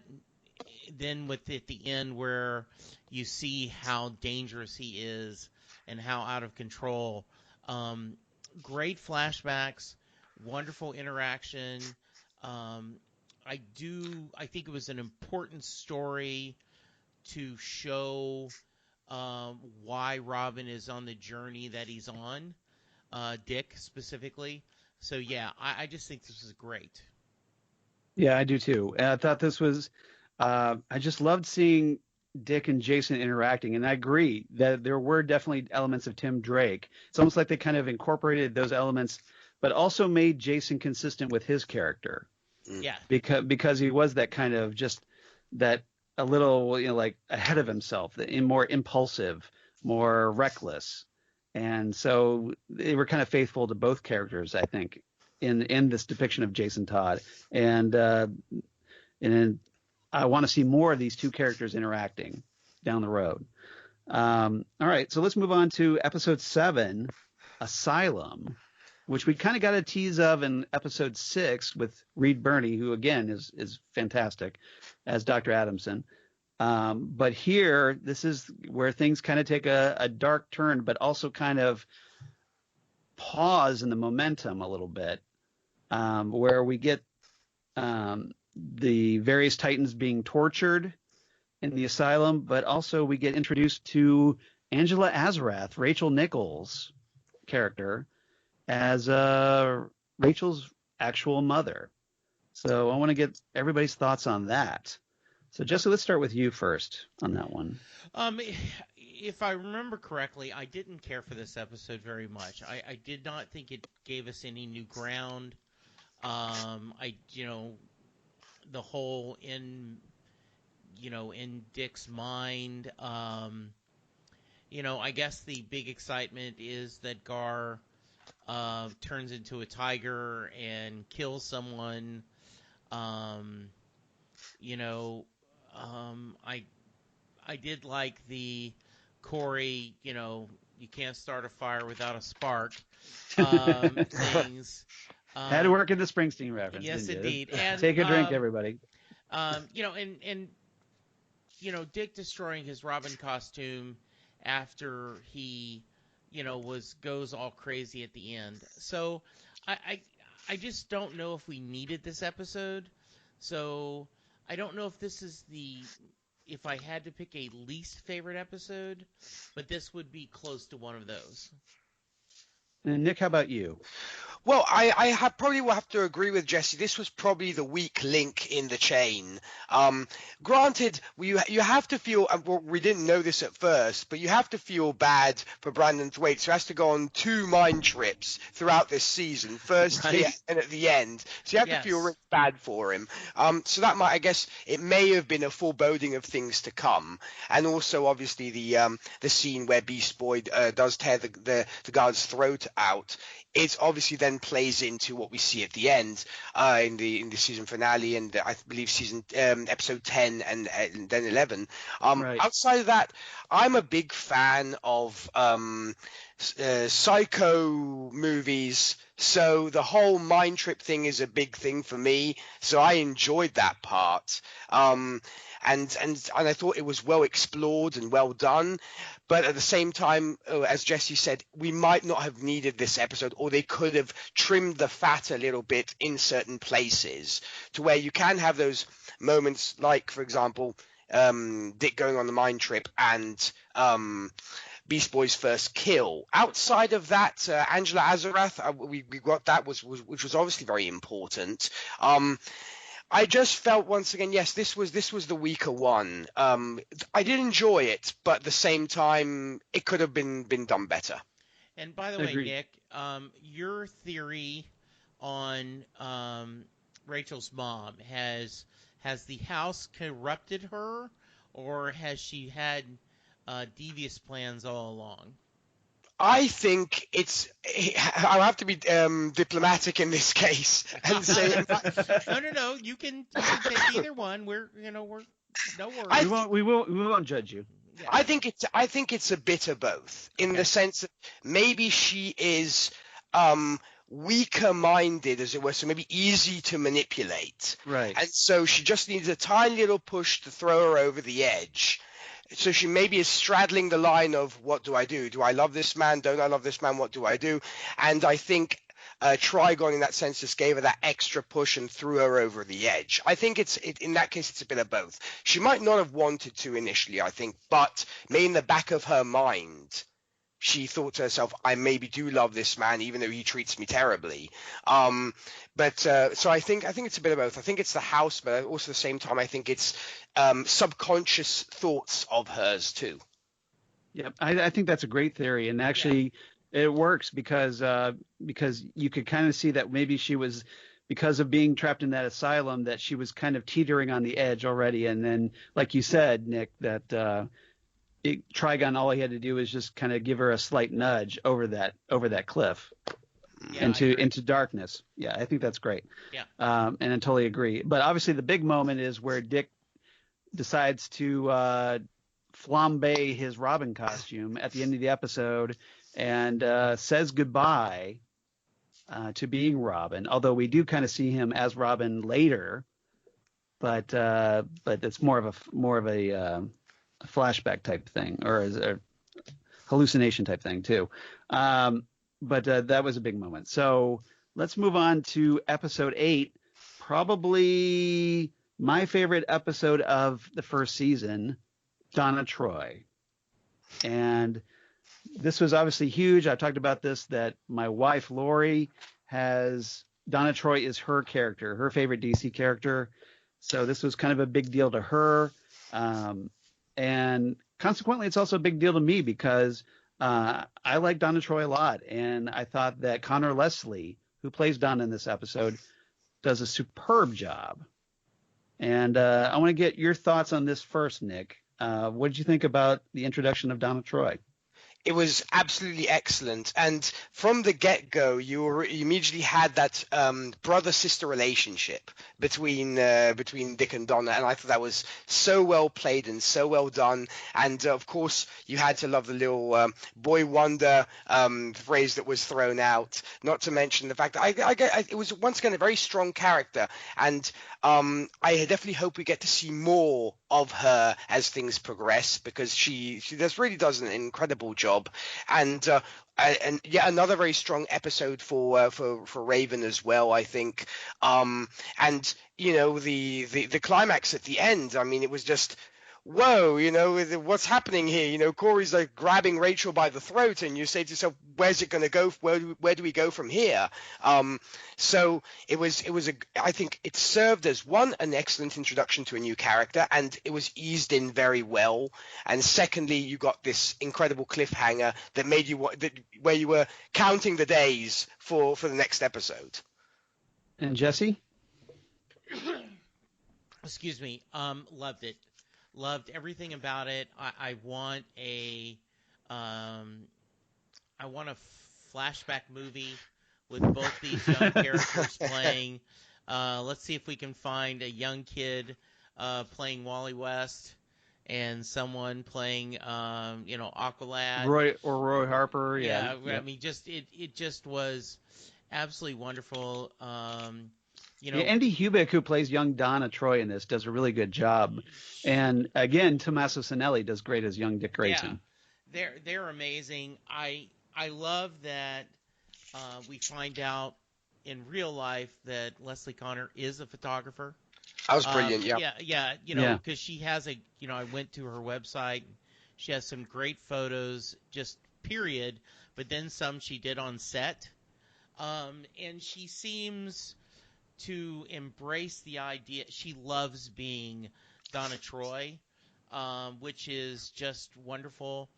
then with at the end where you see how dangerous he is and how out of control. Great flashbacks, wonderful interaction. Um, I think it was an important story to show why Robin is on the journey that he's on, Dick specifically. So yeah, I just think this is great. Yeah, I do too. And I thought this was, I just loved seeing Dick and Jason interacting. And I agree that there were definitely elements of Tim Drake. It's almost like they kind of incorporated those elements, but also made Jason consistent with his character. Yeah. Because he was that kind of just that a little, like ahead of himself, more impulsive, more reckless. And so they were kind of faithful to both characters, I think, in this depiction of Jason Todd. And I want to see more of these two characters interacting down the road. All right, so let's move on to episode 7, Asylum, which we kind of got a tease of in episode 6 with Reed Birney, who again is fantastic as Dr. Adamson. But here, this is where things kind of take a dark turn, but also kind of pause in the momentum a little bit, where we get the various Titans being tortured in the asylum, but also we get introduced to Angela Azarath, Rachel Nichols' character, as Rachel's actual mother. So I want to get everybody's thoughts on that. So Jesse, let's start with you first on that one. If I remember correctly, I didn't care for this episode very much. I did not think it gave us any new ground. The whole in Dick's mind. I guess the big excitement is that Gar turns into a tiger and kills someone. I did like the Corey, you can't start a fire without a spark things. Had to work in the Springsteen reference. Yes, didn't indeed. You? And take a drink, everybody. Dick destroying his Robin costume after he, goes all crazy at the end. So I just don't know if we needed this episode. So I don't know if this is if I had to pick a least favorite episode, but this would be close to one of those. And Nick, how about you? Well, I probably will have to agree with Jesse. This was probably the weak link in the chain. Granted, you have to feel, well, we didn't know this at first, but you have to feel bad for Brandon Thwaites, who has to go on 2 mind trips throughout this season, first here and at the end. So you have to feel really bad for him. So that might, I guess, it may have been a foreboding of things to come. And also, obviously, the scene where Beast Boy does tear the guard's throat out. It obviously then plays into what we see at the end in the season finale, and I believe episode 10 and then 11. Outside of that, I'm a big fan of psycho movies, so the whole mind trip thing is a big thing for me. So I enjoyed that part, and I thought it was well explored and well done. But at the same time, as Jesse said, we might not have needed this episode, or they could have trimmed the fat a little bit in certain places to where you can have those moments like, for example, Dick going on the mind trip and Beast Boy's first kill. Outside of that, Angela Azarath, we got that, which was obviously very important. I just felt once again, yes, this was the weaker one. I did enjoy it, but at the same time, it could have been done better. And by the way, Nick, your theory on Rachel's mom, has the house corrupted her, or has she had devious plans all along? I think I'll have to be diplomatic in this case and say No. You can take either one. We're no worries. We won't judge you. Yeah. I think it's a bit of both, in the sense that maybe she is weaker-minded, as it were, so maybe easy to manipulate. Right. And so she just needs a tiny little push to throw her over the edge. So she maybe is straddling the line of, what do I do? Do I love this man? Don't I love this man? What do I do? And I think Trigon, in that sense, just gave her that extra push and threw her over the edge. I think in that case, it's a bit of both. She might not have wanted to initially, I think, but maybe in the back of her mind, she thought to herself, I maybe do love this man, even though he treats me terribly. So I think it's a bit of both. I think it's the house, but also at the same time, I think it's subconscious thoughts of hers too. Yeah, I think that's a great theory, and actually, it works because you could kind of see that maybe she was, because of being trapped in that asylum, that she was kind of teetering on the edge already, and then, like you said, Nick, that Trigon, all he had to do was just kind of give her a slight nudge over that cliff into darkness. Yeah, I think that's great. Yeah. And I totally agree. But obviously, the big moment is where Dick decides to flambe his Robin costume at the end of the episode and says goodbye to being Robin. Although we do kind of see him as Robin later, but it's more of a flashback type thing, or a hallucination type thing too. But that was a big moment. So let's move on to episode 8, probably my favorite episode of the first season, Donna Troy. And this was obviously huge. I've talked about this, that my wife, Lori, has Donna Troy is her character, her favorite DC character. So this was kind of a big deal to her. And consequently, it's also a big deal to me because I like Donna Troy a lot. And I thought that Connor Leslie, who plays Donna in this episode, does a superb job. And I want to get your thoughts on this first, Nick. What did you think about the introduction of Donna Troy? It was absolutely excellent, and from the get-go, you immediately had that brother-sister relationship between Dick and Donna, and I thought that was so well played and so well done. And of course, you had to love the little boy wonder phrase that was thrown out. Not to mention the fact that it was once again a very strong character, and I definitely hope we get to see more of her as things progress, because she really does an incredible job. And yet another very strong episode for Raven as well, I think. And you know, the climax at the end, I mean, it was just, whoa, you know, what's happening here? You know, Corey's like grabbing Rachel by the throat, and you say to yourself, where's it going to go? Where do we go from here? So I think it served as an excellent introduction to a new character, and it was eased in very well. And secondly, you got this incredible cliffhanger that made you where you were counting the days for the next episode. And Jesse? Excuse me. Loved it. Loved everything about it. I want a flashback movie with both these young characters playing. Let's see if we can find a young kid playing Wally West and someone playing Aqualad. Roy Harper. Yeah. I mean, it just was absolutely wonderful. Andy Hubick, who plays young Donna Troy in this, does a really good job. And again, Tommaso Cinelli does great as young Dick Grayson. Yeah, they're amazing. I love that we find out in real life that Leslie Connor is a photographer. That was brilliant. Because she has I went to her website. She has some great photos, just period. But then some she did on set. And she seems to embrace the idea. She loves being Donna Troy, which is just wonderful.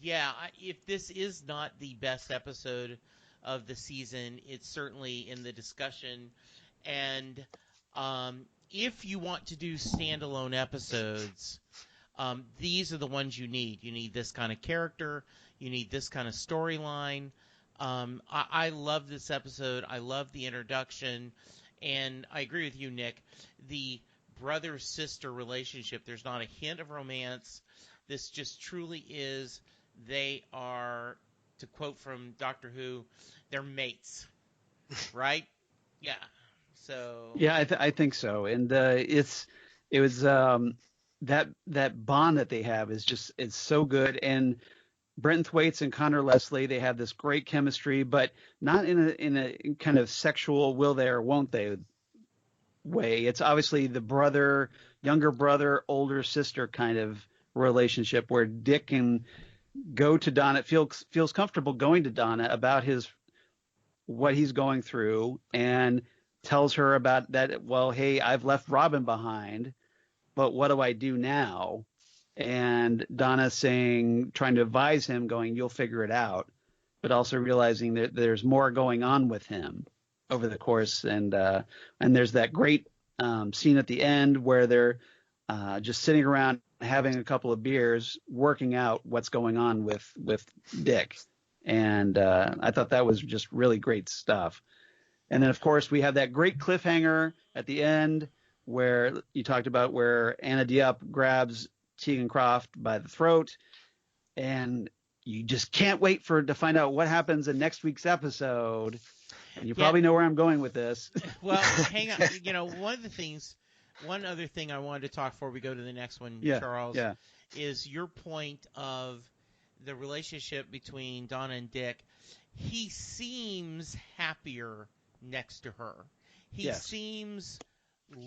If this is not the best episode of the season, it's certainly in the discussion. And if you want to do standalone episodes, these are the ones you need. You need this kind of character. You need this kind of storyline. I love this episode. I love the introduction. And I agree with you, Nick. The brother-sister relationship, there's not a hint of romance. This just truly is, they are to quote from Doctor Who, they're mates, right? Yeah. So Yeah, I think so. And it was that bond that they have is just it's so good. And Brenton Thwaites and Connor Leslie, they have this great chemistry, but not in a kind of sexual will they or won't they way. It's obviously the younger brother, older sister kind of relationship where Dick can go to Donna, feels comfortable going to Donna about what he's going through and tells her about that. Well, hey, I've left Robin behind, but what do I do now? And Donna trying to advise him, going, you'll figure it out, but also realizing that there's more going on with him over the course. And there's that great scene at the end where they're just sitting around having a couple of beers, working out what's going on with Dick. And I thought that was just really great stuff. And then, of course, we have that great cliffhanger at the end where you talked about where Anna Diop grabs Tegan Croft by the throat, and you just can't wait to find out what happens in next week's episode. And you probably know where I'm going with this. Well, hang on. One other thing I wanted to talk before we go to the next one, Charles, is your point of the relationship between Donna and Dick. He seems happier next to her. He seems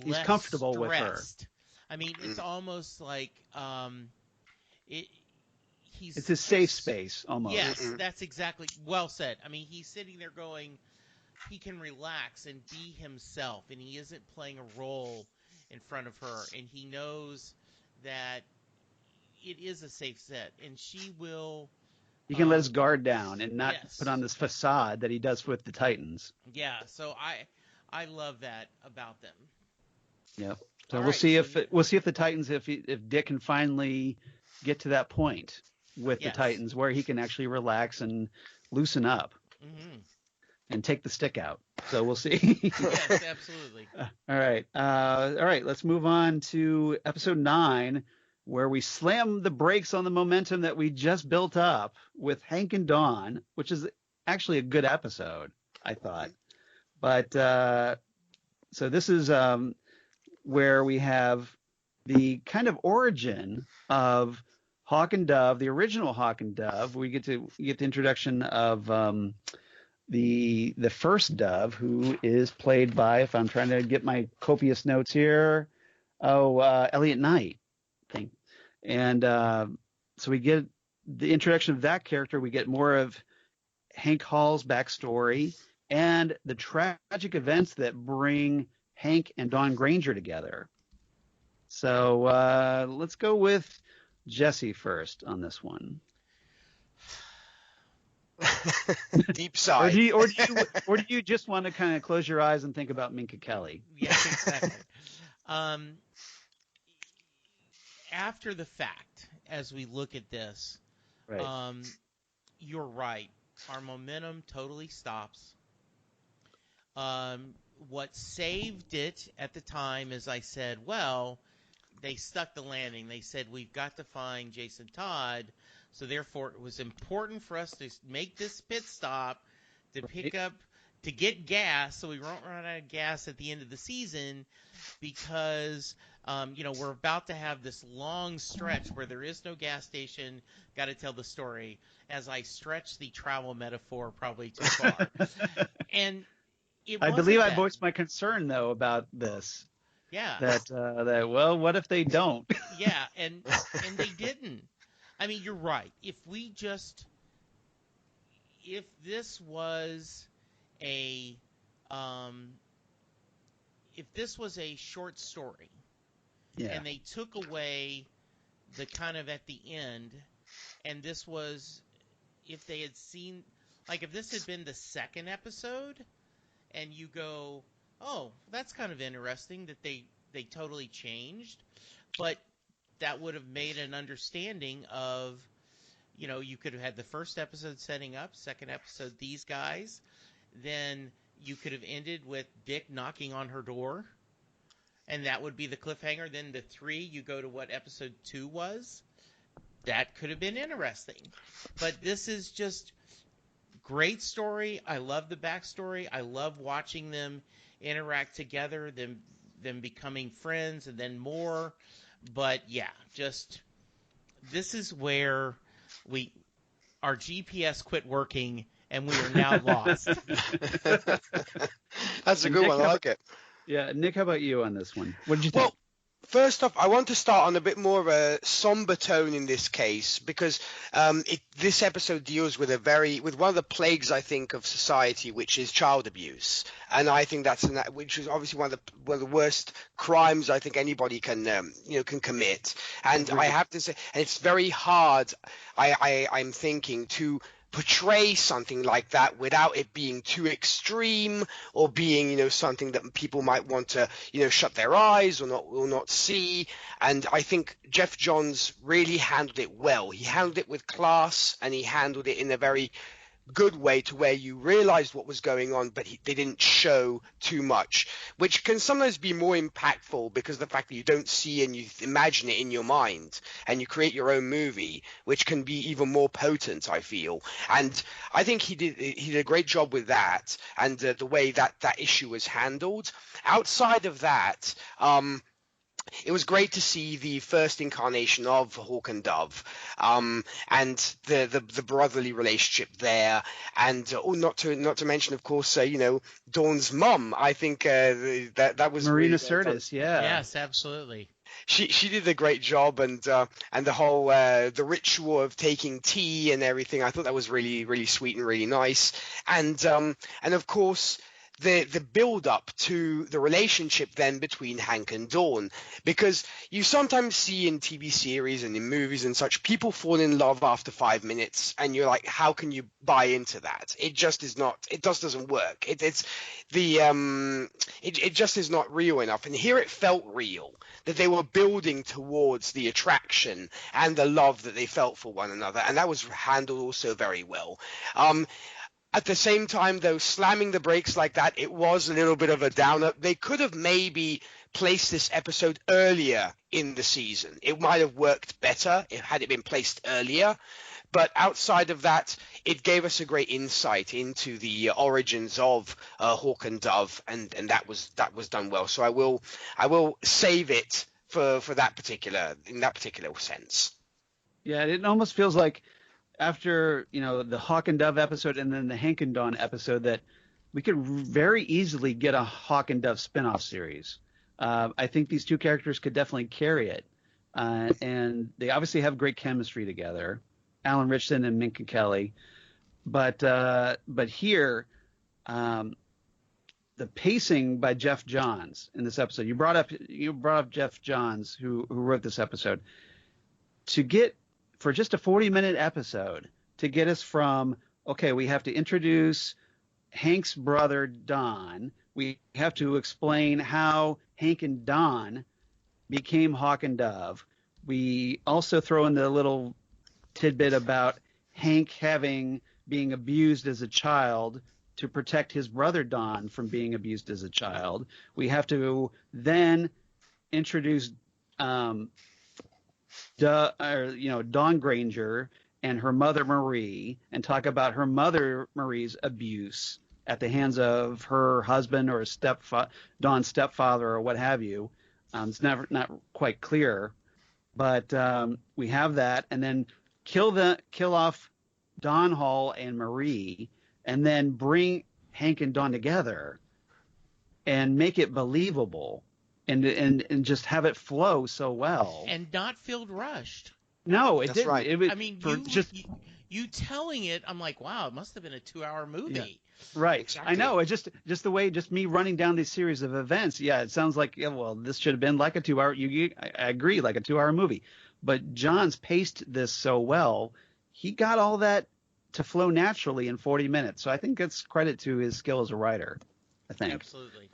he's less comfortable stressed. with her. I mean, it's almost like it's a safe space almost. Yes, that's exactly well said. I mean, he's sitting there going, he can relax and be himself, and he isn't playing a role in front of her, and he knows that it is a safe set, and she will. He can let his guard down and not put on this facade that he does with the Titans. Yeah, so I love that about them. Yeah. So we'll see if the Titans, if Dick can finally get to that point with the Titans where he can actually relax and loosen up and take the stick out. So we'll see. Yes, absolutely. All right. Let's move on to episode 9, where we slam the brakes on the momentum that we just built up with Hank and Dawn, which is actually a good episode, I thought. But so this is where we have the kind of origin of Hawk and Dove, the original Hawk and Dove. We get the introduction of the first Dove, who is played by, if I'm trying to get my copious notes here, Elliot Knight. And so we get the introduction of that character. We get more of Hank Hall's backstory and the tragic events that bring Hank and Dawn Granger together. So let's go with Jesse first on this one. Deep sigh. Or do you just want to kind of close your eyes and think about Minka Kelly? Yes, exactly. After the fact, as we look at this, you're right. Our momentum totally stops. What saved it at the time is I said, well, they stuck the landing. They said, we've got to find Jason Todd. So therefore, it was important for us to make this pit stop to get gas so we won't run out of gas at the end of the season because, we're about to have this long stretch where there is no gas station. Got to tell the story as I stretch the travel metaphor probably too far. And I believe I voiced my concern, though, about this. Yeah. That well, what if they don't? Yeah, and they didn't. I mean, you're right. If this was a short story, and they took away the kind of at the end, and this was, if they had seen, like if this had been the second episode, and you go, oh, that's kind of interesting that they totally changed, but that would have made an understanding of, you could have had the first episode setting up, second episode these guys, then you could have ended with Dick knocking on her door, and that would be the cliffhanger. Then the 3, you go to what episode 2 was. That could have been interesting. But this is just, great story. I love the backstory. I love watching them interact together, them becoming friends, and then more. But yeah, just this is where our GPS quit working, and we are now lost. That's a good one. I like it. Yeah, Nick, how about you on this one? What did you think? Well, first off, I want to start on a bit more of a somber tone in this case because this episode deals with one of the plagues, I think, of society, which is child abuse, and I think which is obviously one of the worst crimes I think anybody can commit. And I have to say, and it's very hard. I'm thinking to portray something like that without it being too extreme or being something that people might want to shut their eyes or not see. And I think Jeff Johns really handled it well. He handled it with class, and he handled it in a very good way to where you realized what was going on, but they didn't show too much, which can sometimes be more impactful because of the fact that you don't see and you imagine it in your mind and you create your own movie, which can be even more potent, I feel. And I think he did a great job with that, and the way that issue was handled. Outside of that, it was great to see the first incarnation of Hawk and Dove, and the brotherly relationship there, and not to mention, of course, Dawn's mum. I think that was Marina really Sirtis, yeah. Yes, absolutely. She did a great job, and the whole the ritual of taking tea and everything. I thought that was really, really sweet and really nice, and of course, the build up to the relationship then between Hank and Dawn, because you sometimes see in TV series and in movies and such, people fall in love after 5 minutes, and you're like, how can you buy into that? It just doesn't work. It just is not real enough. And here it felt real, that they were building towards the attraction and the love that they felt for one another, and that was handled also very well. At the same time, though, slamming the brakes like that, it was a little bit of a downer. They could have maybe placed this episode earlier in the season. It might have worked better had it been placed earlier. But outside of that, it gave us a great insight into the origins of Hawk and Dove, and that was done well. So I will save it for that particular sense. Yeah, it almost feels like after the Hawk and Dove episode and then the Hank and Dawn episode that we could very easily get a Hawk and Dove spinoff series. I think these two characters could definitely carry it, and they obviously have great chemistry together, Alan Ritchson and Minka Kelly. But here, the pacing by Jeff Johns in this episode. You brought up Jeff Johns, who wrote this episode, to get for just a 40-minute episode to get us from, okay, we have to introduce Hank's brother, Don. We have to explain how Hank and Don became Hawk and Dove. We also throw in the little tidbit about Hank being abused as a child to protect his brother, Don, from being abused as a child. We have to then introduce Dawn Granger and her mother Marie, and talk about her mother Marie's abuse at the hands of her husband or Dawn's stepfather or what have you. It's not quite clear, but we have that, and then kill off Dawn Hall and Marie, and then bring Hank and Dawn together and make it believable. And just have it flow so well, and not feel rushed. No, it That's didn't. right. I mean, you telling it, I'm like, wow, it must have been a 2-hour movie. Yeah. Right. Exactly. I know. It's just the way, just me running down these series of events. Yeah, it sounds like, yeah, well, this should have been like a 2-hour. I agree, like a 2-hour movie. But John's paced this so well, he got all that to flow naturally in 40 minutes. So I think that's credit to his skill as a writer. I think. Absolutely.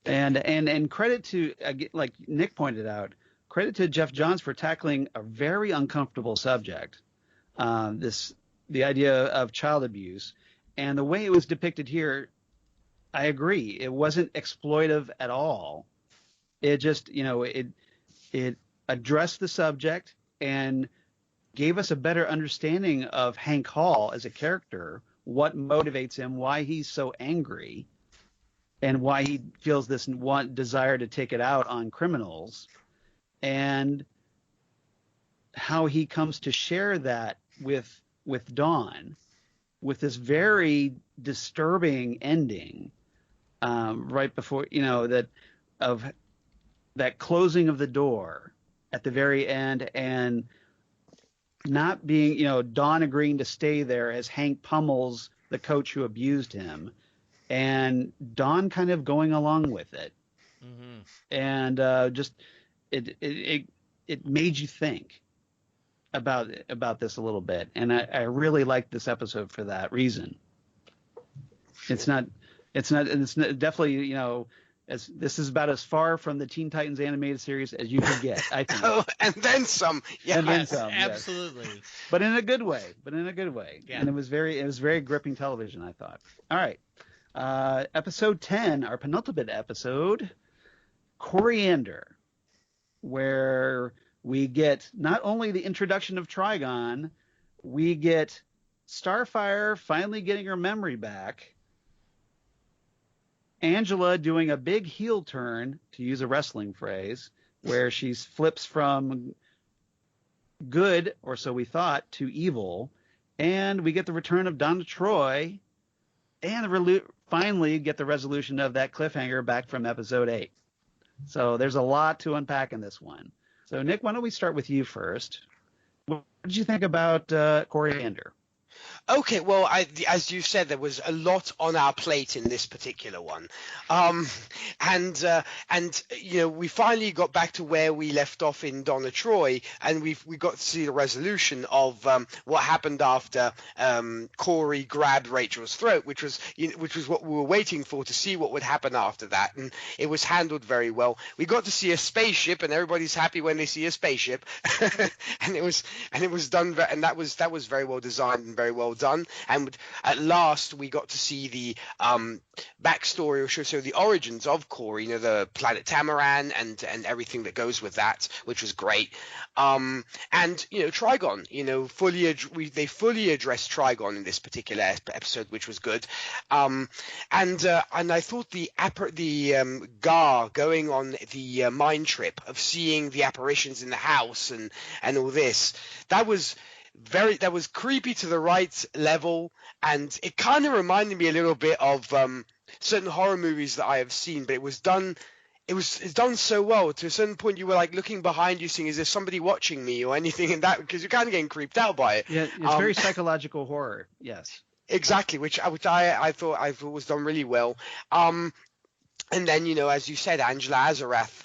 And credit to, like Nick pointed out, credit to Jeff Johns for tackling a very uncomfortable subject, the idea of child abuse, and the way it was depicted here. I agree, it wasn't exploitive at all. It just, it addressed the subject and gave us a better understanding of Hank Hall as a character what motivates him, why he's so angry, and why he feels this desire to take it out on criminals, and how he comes to share that with Dawn, with this very disturbing ending, right before, of that closing of the door at the very end, and not being, Dawn agreeing to stay there as Hank pummels the coach who abused him, and Dawn kind of going along with it. Mm-hmm. And just it made you think about this a little bit, and I really liked this episode for that reason. It's definitely, this is about as far from the Teen Titans animated series as you could get, I think. Oh, and then some. Yeah. And then some, Absolutely. yes. But in a good way. Yeah. And it was very gripping television, I thought. All right. Episode 10, our penultimate episode, Coriander, where we get not only the introduction of Trigon, we get Starfire finally getting her memory back, Angela doing a big heel turn, to use a wrestling phrase, where she flips from good, or so we thought, to evil, and we get the return of Donna Troy, and finally get the resolution of that cliffhanger back from episode 8. So there's a lot to unpack in this one. So Nick, why don't we start with you first? What did you think about Coriander? Okay, well, as you said, there was a lot on our plate in this particular one, and we finally got back to where we left off in Donna Troy, and we got to see the resolution of what happened after Corey grabbed Rachel's throat, which was what we were waiting for, to see what would happen after that, and it was handled very well. We got to see a spaceship, and everybody's happy when they see a spaceship, and it was done, and that was very well designed and very well done. And at last we got to see the backstory, or so the origins of Corey, the planet Tamaran and everything that goes with that, which was great. And Trigon, they fully addressed Trigon in this particular episode, which was good. And I thought the Gar going on the mind trip of seeing the apparitions in the house and all this, that was creepy to the right level, and it kind of reminded me a little bit of certain horror movies that I have seen, but it's done so well. To a certain point, you were like looking behind you, seeing, is there somebody watching me or anything in that, because you're kind of getting creeped out by it. Yeah, it's very psychological horror. Yes, exactly, which I thought was done really well. And then, as you said, Angela Azarath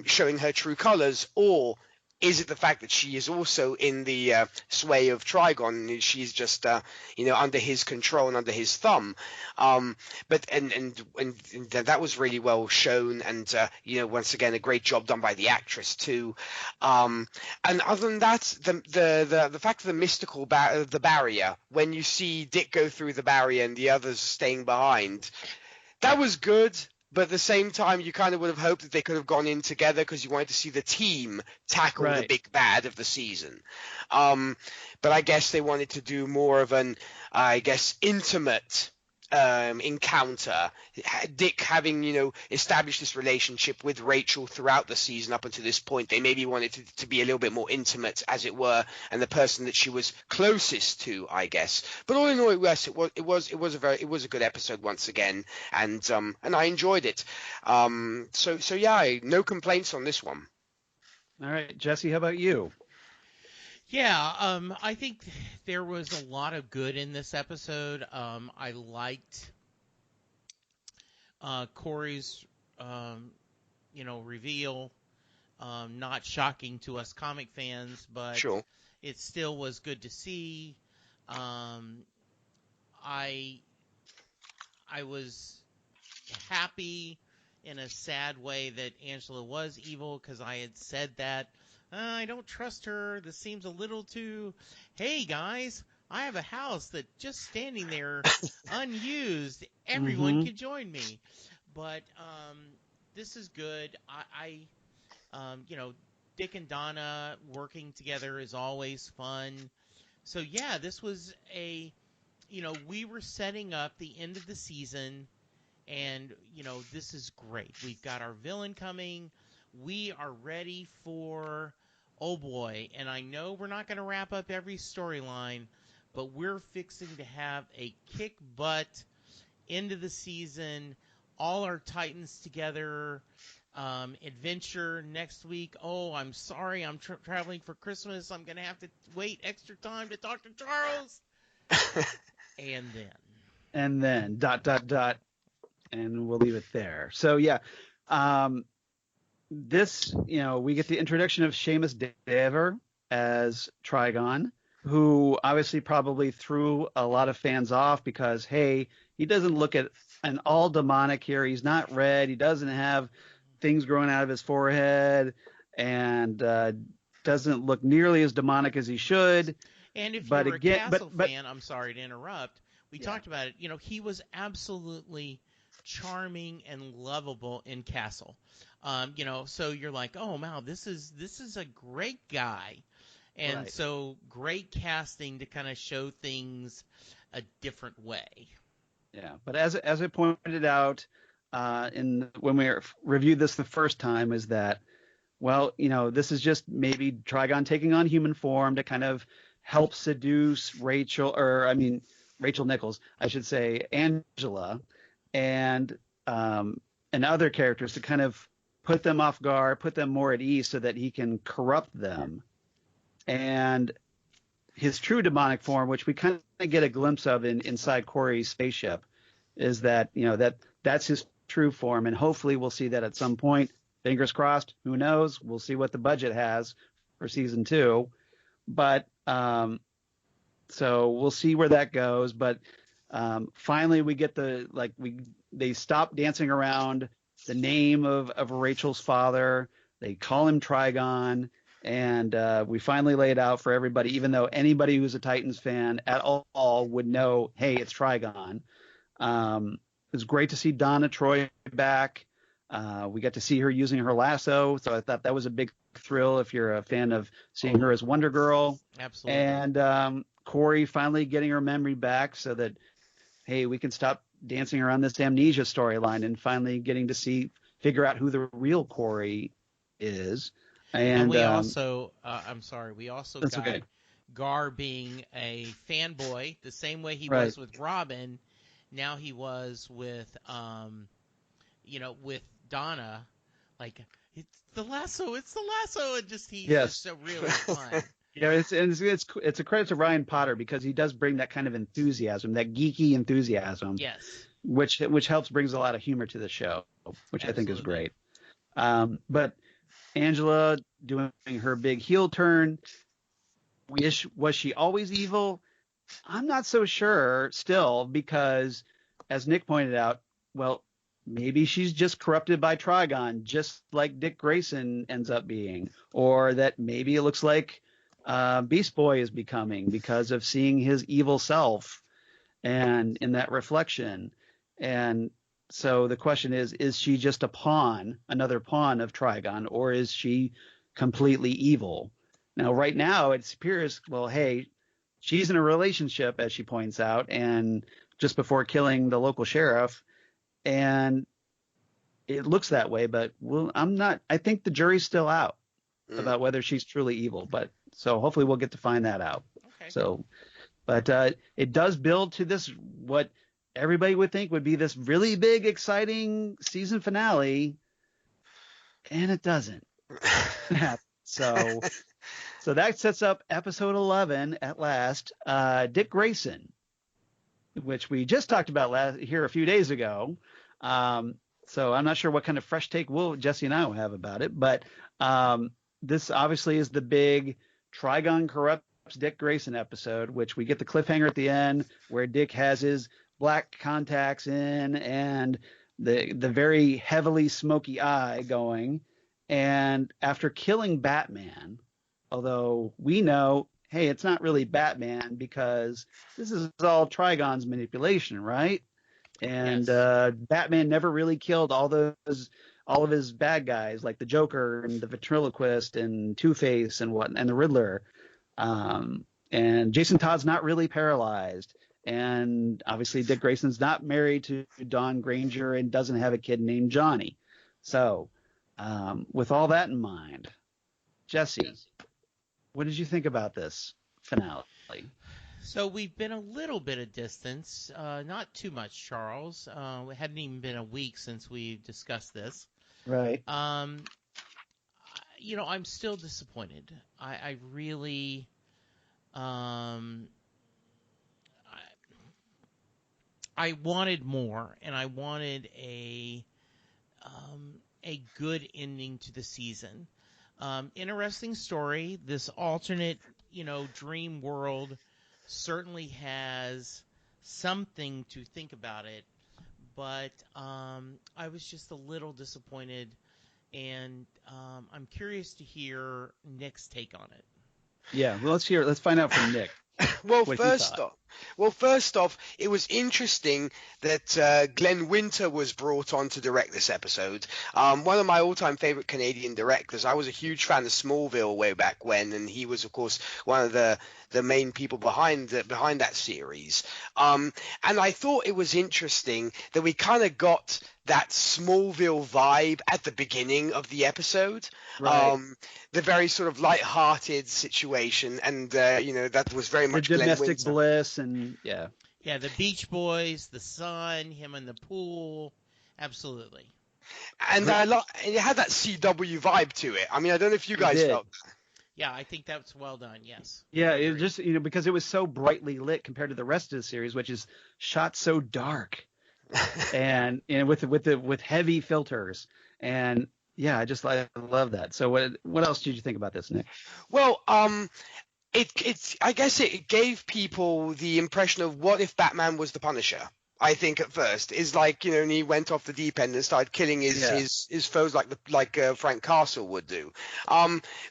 showing her true colors, or is it the fact that she is also in the sway of Trigon, and she's just under his control and under his thumb? But that was really well shown, and once again, a great job done by the actress too. And other than that, the fact of the mystical the barrier, when you see Dick go through the barrier and the others staying behind, that was good. But at the same time, you kind of would have hoped that they could have gone in together, because you wanted to see the team tackle the big bad of the season. But I guess they wanted to do more of an, intimate encounter. Dick having, established this relationship with Rachel throughout the season up until this point, they maybe wanted to be a little bit more intimate, as it were, and the person that she was closest to, I guess. But all in all, it was a good episode once again, and I enjoyed it. So yeah, no complaints on this one. All right, Jesse, how about you? Yeah, I think there was a lot of good in this episode. I liked Corey's, reveal. Not shocking to us comic fans, but sure, it still was good to see. I was happy in a sad way that Angela was evil, because I had said that. I don't trust her. This seems a little too, hey guys, I have a house that's just standing there unused. Everyone can join me. But this is good. Dick and Donna working together is always fun. So yeah, this was a we were setting up the end of the season, and, this is great. We've got our villain coming. We are ready for, oh boy, and I know we're not going to wrap up every storyline, but we're fixing to have a kick butt end of the season, all our Titans together adventure next week. Oh, I'm sorry, I'm traveling for Christmas. I'm going to have to wait extra time to talk to Charles. And then dot, and we'll leave it there. So, yeah, this, we get the introduction of Seamus Dever as Trigon, who obviously probably threw a lot of fans off because, hey, he doesn't look at an all demonic here. He's not red. He doesn't have things growing out of his forehead, and doesn't look nearly as demonic as he should. And if you're a Castle fan, I'm sorry to interrupt. We talked about it. He was absolutely charming and lovable in Castle. So you're like, oh wow, this is a great guy. And right. So great casting to kind of show things a different way. Yeah, but as I pointed out when we reviewed this the first time, is that, well, this is just maybe Trigon taking on human form to kind of help seduce Rachel Nichols, I should say, Angela, and other characters to kind of put them off guard, put them more at ease so that he can corrupt them. And his true demonic form, which we kind of get a glimpse of inside Corey's spaceship, is that, that's his true form. And hopefully we'll see that at some point. Fingers crossed. Who knows? We'll see what the budget has for season 2. But so we'll see where that goes. But finally we get they stop dancing around the name of Rachel's father. They call him Trigon. And we finally lay it out for everybody, even though anybody who's a Titans fan at all would know, hey, it's Trigon. It was great to see Donna Troy back. We got to see her using her lasso, so I thought that was a big thrill if you're a fan of seeing her as Wonder Girl. Absolutely. And Corey finally getting her memory back so that, hey, we can stop dancing around this amnesia storyline and finally getting to figure out who the real Corey is. And we also, we also got okay. Gar being a fanboy the same way he right. was with Robin. Now he was with, with Donna. Like, it's the lasso, and just he's just so really fun. It's a credit to Ryan Potter because he does bring that kind of enthusiasm, that geeky enthusiasm. Yes. Which brings a lot of humor to the show, which Absolutely. I think is great. But Angela doing her big heel turn. Was she always evil? I'm not so sure still, because as Nick pointed out, well, maybe she's just corrupted by Trigon, just like Dick Grayson ends up being, or that maybe it looks like Beast Boy is becoming because of seeing his evil self and in that reflection. And so the question is she just another pawn of Trigon, or is she completely evil? Now, right now, it appears, well, hey, she's in a relationship, as she points out, and just before killing the local sheriff, and it looks that way, but I think the jury's still out about whether she's truly evil, so hopefully we'll get to find that out. Okay. So, but it does build to this, what everybody would think would be this really big, exciting season finale, and it doesn't. So that sets up episode 11 at last. Dick Grayson, which we just talked about here a few days ago. So I'm not sure what kind of fresh take Jesse and I will have about it, but this obviously is the big Trigon corrupts Dick Grayson episode, which we get the cliffhanger at the end where Dick has his black contacts in and the very heavily smoky eye going. And after killing Batman, although we know, hey, it's not really Batman because this is all Trigon's manipulation, right? And yes. Batman never really killed all of his bad guys, like the Joker and the Ventriloquist and Two-Face and the Riddler. And Jason Todd's not really paralyzed. And obviously Dick Grayson's not married to Dawn Granger and doesn't have a kid named Johnny. So with all that in mind, Jesse, what did you think about this finale? So we've been a little bit of distance, not too much, Charles. It hadn't even been a week since we discussed this. Right. I'm still disappointed. I really, I wanted more, and I wanted a good ending to the season. Interesting story. This alternate, dream world certainly has something to think about it, but I was just a little disappointed, and I'm curious to hear Nick's take on it. Yeah, well, let's find out from Nick. Well, what first off, it was interesting that Glenn Winter was brought on to direct this episode. One of my all-time favorite Canadian directors. I was a huge fan of Smallville way back when, and he was, of course, one of the main people behind that series. And I thought it was interesting that we kind of got that Smallville vibe at the beginning of the episode. Right. The very sort of light-hearted situation, and that was very much the Glenn domestic Winter. bliss, and yeah, the Beach Boys, the sun, him in the pool, absolutely. And it had that CW vibe to it. I mean, I don't know if you guys felt that. Yeah, I think that's well done. Yes. Yeah, it just because it was so brightly lit compared to the rest of the series, which is shot so dark, and with heavy filters, and yeah, I love that. So what else did you think about this, Nick? Well, I guess it gave people the impression of what if Batman was the Punisher. I think at first is like, and he went off the deep end and started killing his foes like Frank Castle would do.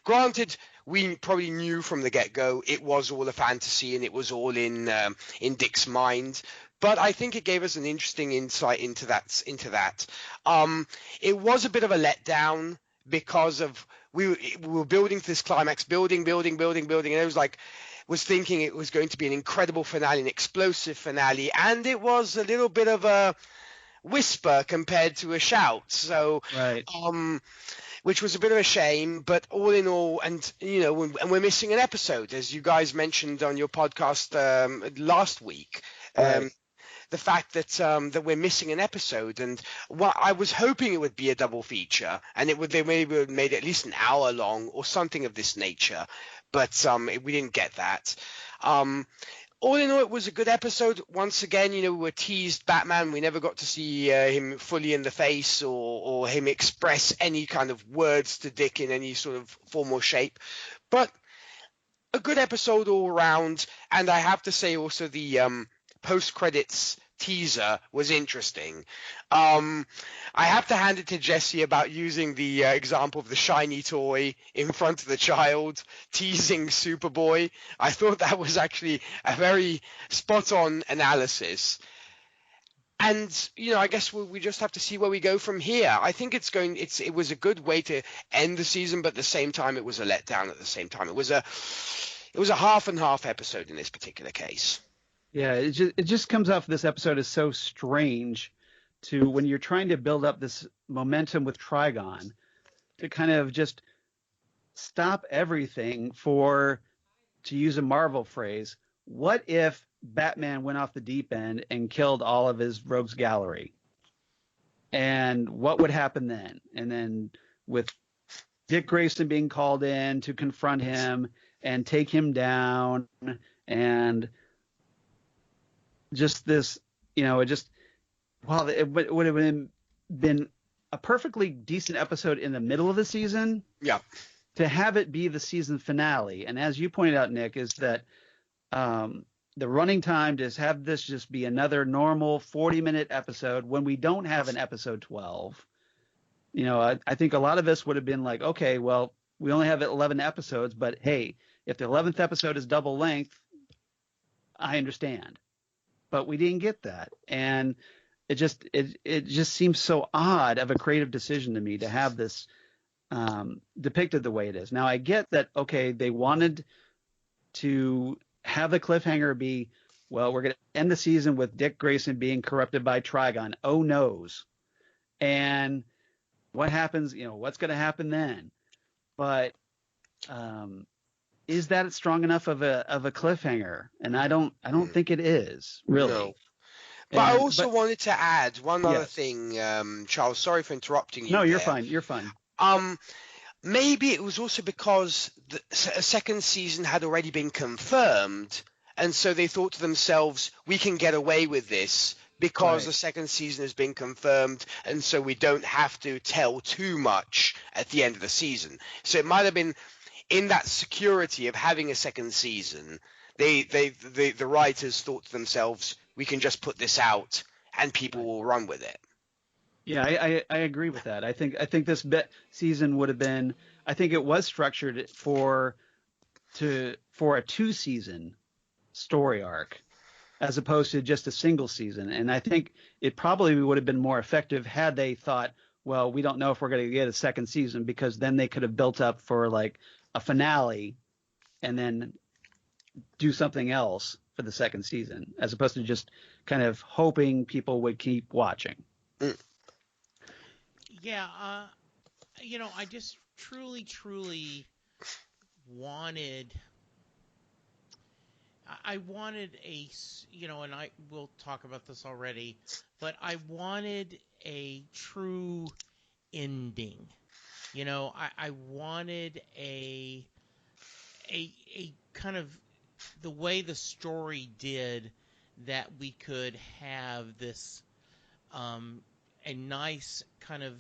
Granted, we probably knew from the get-go it was all a fantasy and it was all in Dick's mind. But I think it gave us an interesting insight into that. It was a bit of a letdown because of we were building to this climax, building, and it was like was thinking it was going to be an incredible finale, an explosive finale, and it was a little bit of a whisper compared to a shout. So, right. Which was a bit of a shame, but all in all, and and we're missing an episode, as you guys mentioned on your podcast last week. Right. The fact that we're missing an episode, and I was hoping it would be a double feature, and they maybe would have made it at least an hour long or something of this nature, but we didn't get that. All in all, it was a good episode. Once again, we were teased Batman. We never got to see him fully in the face or him express any kind of words to Dick in any sort of form or shape, but a good episode all around. And I have to say also the post-credits teaser was interesting. I have to hand it to Jesse about using the example of the shiny toy in front of the child, teasing Superboy. I thought that was actually a very spot-on analysis. And, I guess we just have to see where we go from here. I think it was a good way to end the season, but at the same time, it was a letdown at the same time. It was a half and half episode in this particular case. Yeah, it just comes off this episode as so strange to when you're trying to build up this momentum with Trigon to kind of just stop everything to use a Marvel phrase, what if Batman went off the deep end and killed all of his rogues gallery? And what would happen then? And then with Dick Grayson being called in to confront him and take him down, and just this, it would have been a perfectly decent episode in the middle of the season. Yeah. To have it be the season finale. And as you pointed out, Nick, is that the running time to have this just be another normal 40-minute episode when we don't have an episode 12. I think a lot of us would have been like, okay, well, we only have 11 episodes, but hey, if the 11th episode is double length, I understand. But we didn't get that, and it just seems so odd of a creative decision to me to have this depicted the way it is. Now I get that, okay, they wanted to have the cliffhanger be well, we're going to end the season with Dick Grayson being corrupted by Trigon. Oh, noes. And what happens, what's going to happen then? But is that strong enough of a cliffhanger? And I don't think it is, really. No. But I also wanted to add one other thing, Charles. Sorry for interrupting you. No, you're there. fine. You're fine. Maybe it was also because a second season had already been confirmed, and so they thought to themselves, we can get away with this because the second season has been confirmed, and so we don't have to tell too much at the end of the season. So it might have been in that security of having a second season, the writers thought to themselves, we can just put this out and people will run with it. Yeah, I agree with that. I think this season would have been. I think it was structured for a 2-season story arc, as opposed to just a single season. And I think it probably would have been more effective had they thought, well, we don't know if we're going to get a second season, because then they could have built up for like a finale, and then do something else for the second season, as opposed to just kind of hoping people would keep watching. Yeah, I just truly wanted. I wanted and I will talk about this already, but I wanted a true ending. I wanted a kind of the way the story did, that we could have this a nice kind of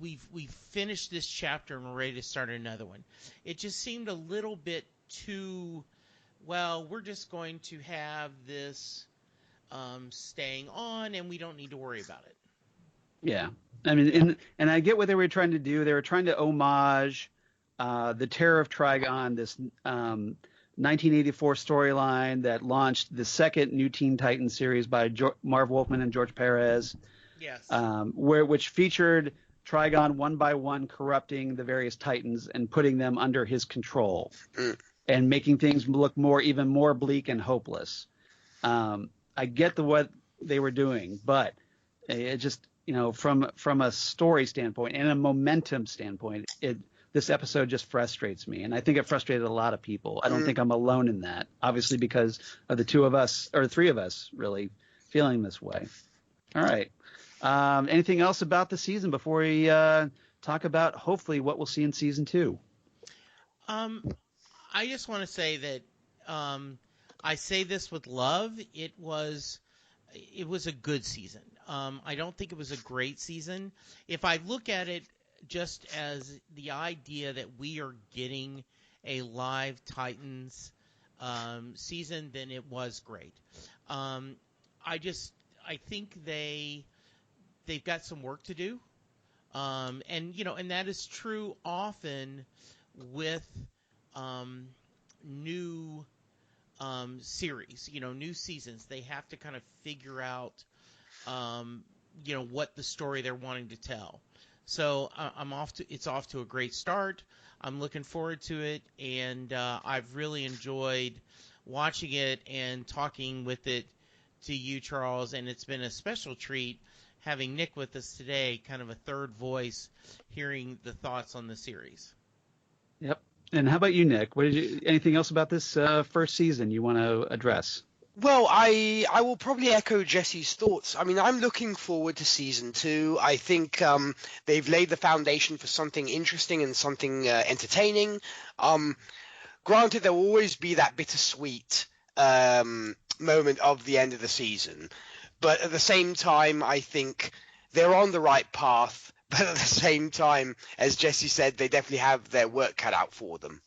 we've finished this chapter and we're ready to start another one. It just seemed a little bit too, well, we're just going to have this staying on and we don't need to worry about it. Yeah. I mean, and I get what they were trying to do. They were trying to homage the Terror of Trigon, this 1984 storyline that launched the second new Teen Titans series by Marv Wolfman and George Perez. Yes. Which featured Trigon one by one corrupting the various Titans and putting them under his control, and making things look even more bleak and hopeless. I get what they were doing, but it just, from a story standpoint and a momentum standpoint, this episode just frustrates me, and I think it frustrated a lot of people. I don't think I'm alone in that, obviously, because of the two of us, or three of us, really feeling this way. All right. Anything else about the season before we talk about hopefully what we'll see in season 2? I just want to say that I say this with love. It was a good season. I don't think it was a great season. If I look at it just as the idea that we are getting a live Titans season, then it was great. I think they've got some work to do, and that is true often with new series, new seasons. They have to kind of figure out what the story they're wanting to tell. So it's off to a great start. I'm looking forward to it, and I've really enjoyed watching it and talking with it to you, Charles, and it's been a special treat having Nick with us today, kind of a third voice, hearing the thoughts on the series. Yep. And how about you, Nick? Anything else about this first season you want to address? Well, I will probably echo Jesse's thoughts. I mean, I'm looking forward to season 2. I think they've laid the foundation for something interesting and something entertaining. Granted, there will always be that bittersweet moment of the end of the season. But at the same time, I think they're on the right path. But at the same time, as Jesse said, they definitely have their work cut out for them.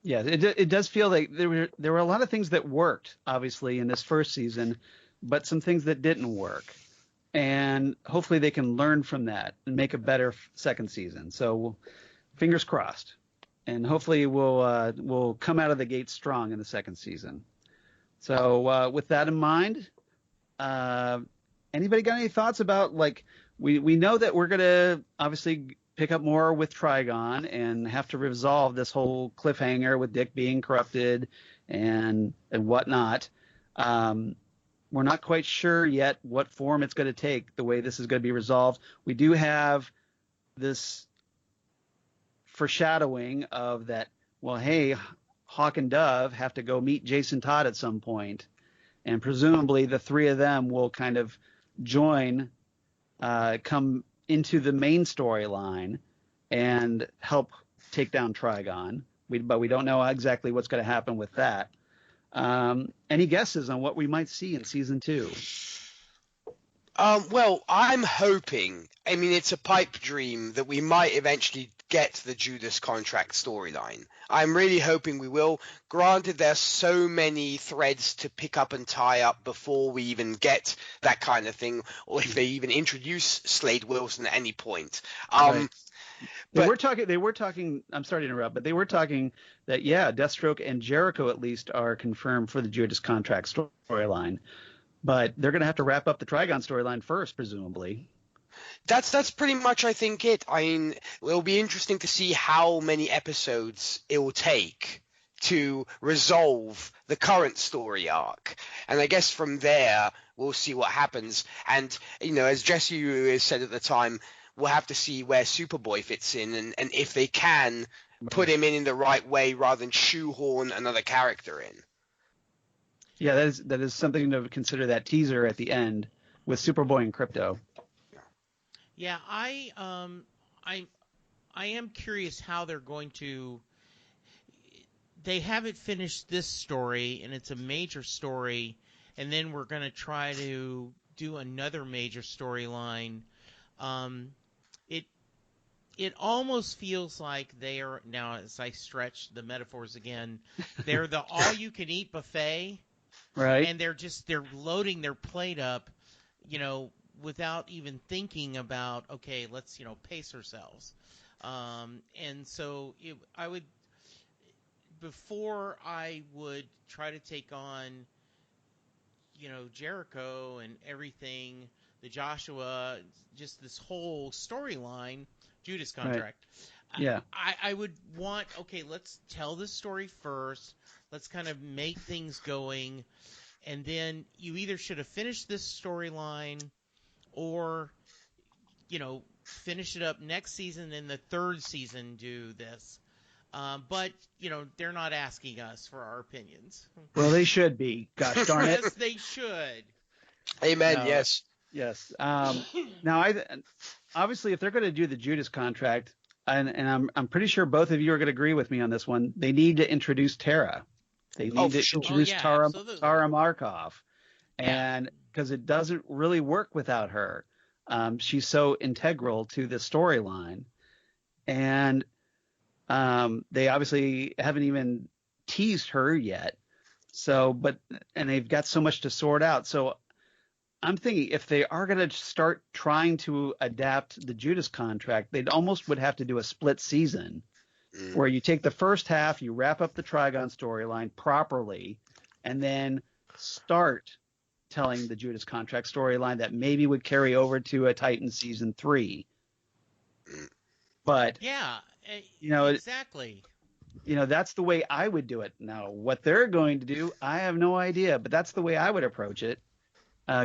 Yeah, it does feel like there were a lot of things that worked, obviously, in this first season, but some things that didn't work. And hopefully they can learn from that and make a better second season. So fingers crossed. And hopefully we'll come out of the gate strong in the second season. So with that in mind, anybody got any thoughts about, like, we know that we're going to obviously pick up more with Trigon and have to resolve this whole cliffhanger with Dick being corrupted and whatnot. We're not quite sure yet what form it's going to take, the way this is going to be resolved. We do have this foreshadowing of that, well, hey, Hawk and Dove have to go meet Jason Todd at some point, and presumably the three of them will kind of join, come into the main storyline and help take down Trigon. But we don't know exactly what's going to happen with that. Any guesses on what we might see in season 2? Well, I'm hoping, I mean, it's a pipe dream that we might eventually get the Judas contract storyline. I'm really hoping we will. Granted, there's so many threads to pick up and tie up before we even get that kind of thing, or if they even introduce Slade Wilson at any point. Right. They were talking, I'm sorry to interrupt, but they were talking that, yeah, Deathstroke and Jericho at least are confirmed for the Judas contract storyline. But they're going to have to wrap up the Trigon storyline first, presumably. That's pretty much, I think, it. I mean, it'll be interesting to see how many episodes it will take to resolve the current story arc. And I guess from there, we'll see what happens. And, you know, as Jesse said at the time, we'll have to see where Superboy fits in and if they can put him in the right way rather than shoehorn another character in. Yeah, that is something to consider, that teaser at the end with Superboy and Crypto. Yeah, I am curious how they're going to. They haven't finished this story, and it's a major story, and then we're going to try to do another major storyline. It almost feels like they are now, as I stretch the metaphors again, they're the all-you-can-eat buffet, right? And they're loading their plate up, you know, without even thinking about, okay, let's, you know, pace ourselves. And so before I would try to take on, you know, Jericho and everything, the Joshua, just this whole storyline, Judas contract. Right. Yeah. I would want, okay, let's tell this story first. Let's kind of make things going. And then you either should have finished this storyline or, you know, finish it up next season and the third season do this. But, you know, they're not asking us for our opinions. Well, they should be. Gosh darn it. Yes, they should. Amen. Yes. Yes. Now, obviously, if they're going to do the Judas contract, and I'm pretty sure both of you are going to agree with me on this one, they need to introduce Tara. They need to introduce Tara Markov, and because it doesn't really work without her. She's so integral to the storyline, and they obviously haven't even teased her yet. So, and they've got so much to sort out. So I'm thinking if they are going to start trying to adapt the Judas contract, they'd almost would have to do a split season where you take the first half, you wrap up the Trigon storyline properly, and then start telling the Judas contract storyline that maybe would carry over to a Titan season 3. But yeah, you know, exactly. You know, that's the way I would do it. Now, what they're going to do, I have no idea, but that's the way I would approach it.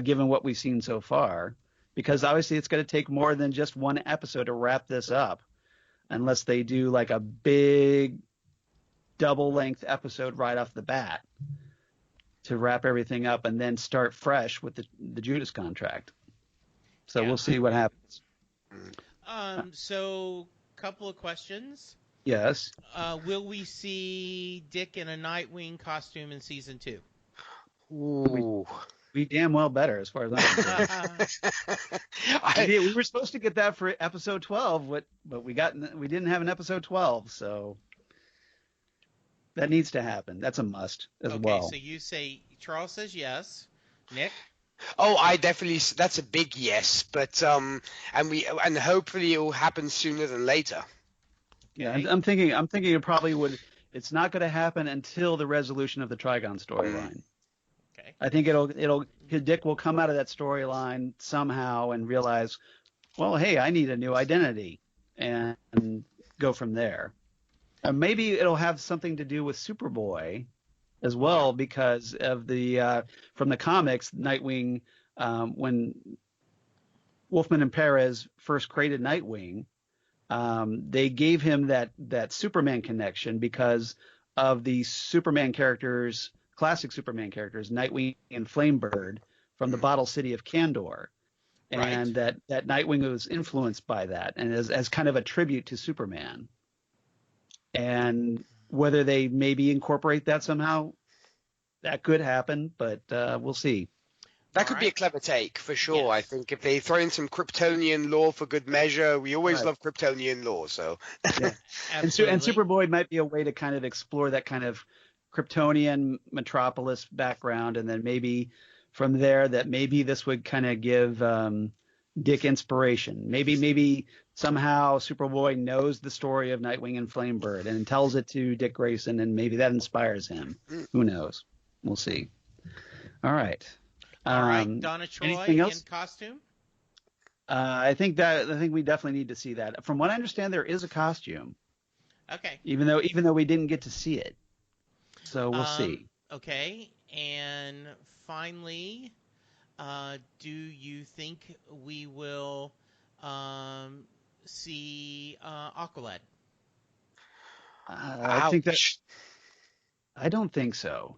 Given what we've seen so far, because obviously it's going to take more than just one episode to wrap this up, unless they do like a big double-length episode right off the bat to wrap everything up and then start fresh with the Judas contract. So we'll see what happens. So, couple of questions. Yes. Will we see Dick in a Nightwing costume in season 2? Ooh. We damn well better, as far as I'm concerned. We were supposed to get that for episode 12, but we didn't have an episode 12, so that needs to happen. That's a must as well. Okay, so you say Charles says yes. Nick? Oh, I definitely. That's a big yes, but and hopefully it will happen sooner than later. Yeah, I'm thinking it probably would. It's not going to happen until the resolution of the Trigon storyline. Okay. I think Dick will come out of that storyline somehow and realize, well, hey, I need a new identity. and go from there. Maybe it'll have something to do with Superboy as well, because of the from the comics, Nightwing, when Wolfman and Perez first created Nightwing, they gave him that Superman connection because of the Superman characters, classic Superman characters, Nightwing and Flamebird from the Bottle City of Kandor. And that Nightwing was influenced by that, and as kind of a tribute to Superman. And whether they maybe incorporate that somehow, that could happen, but we'll see. That could be a clever take, for sure. Yes. I think if they throw in some Kryptonian lore for good measure, we always love Kryptonian lore. So, yeah. and Superboy might be a way to kind of explore that kind of Kryptonian metropolis background, and then maybe from there that maybe this would kind of give Dick inspiration. Maybe somehow Superboy knows the story of Nightwing and Flamebird and tells it to Dick Grayson, and maybe that inspires him. Who knows? We'll see. All right. Donna Troy in costume? I think we definitely need to see that. From what I understand, there is a costume. Okay. Even though we didn't get to see it. So we'll see. Okay. And finally, do you think we will see Aqualad? I don't think so.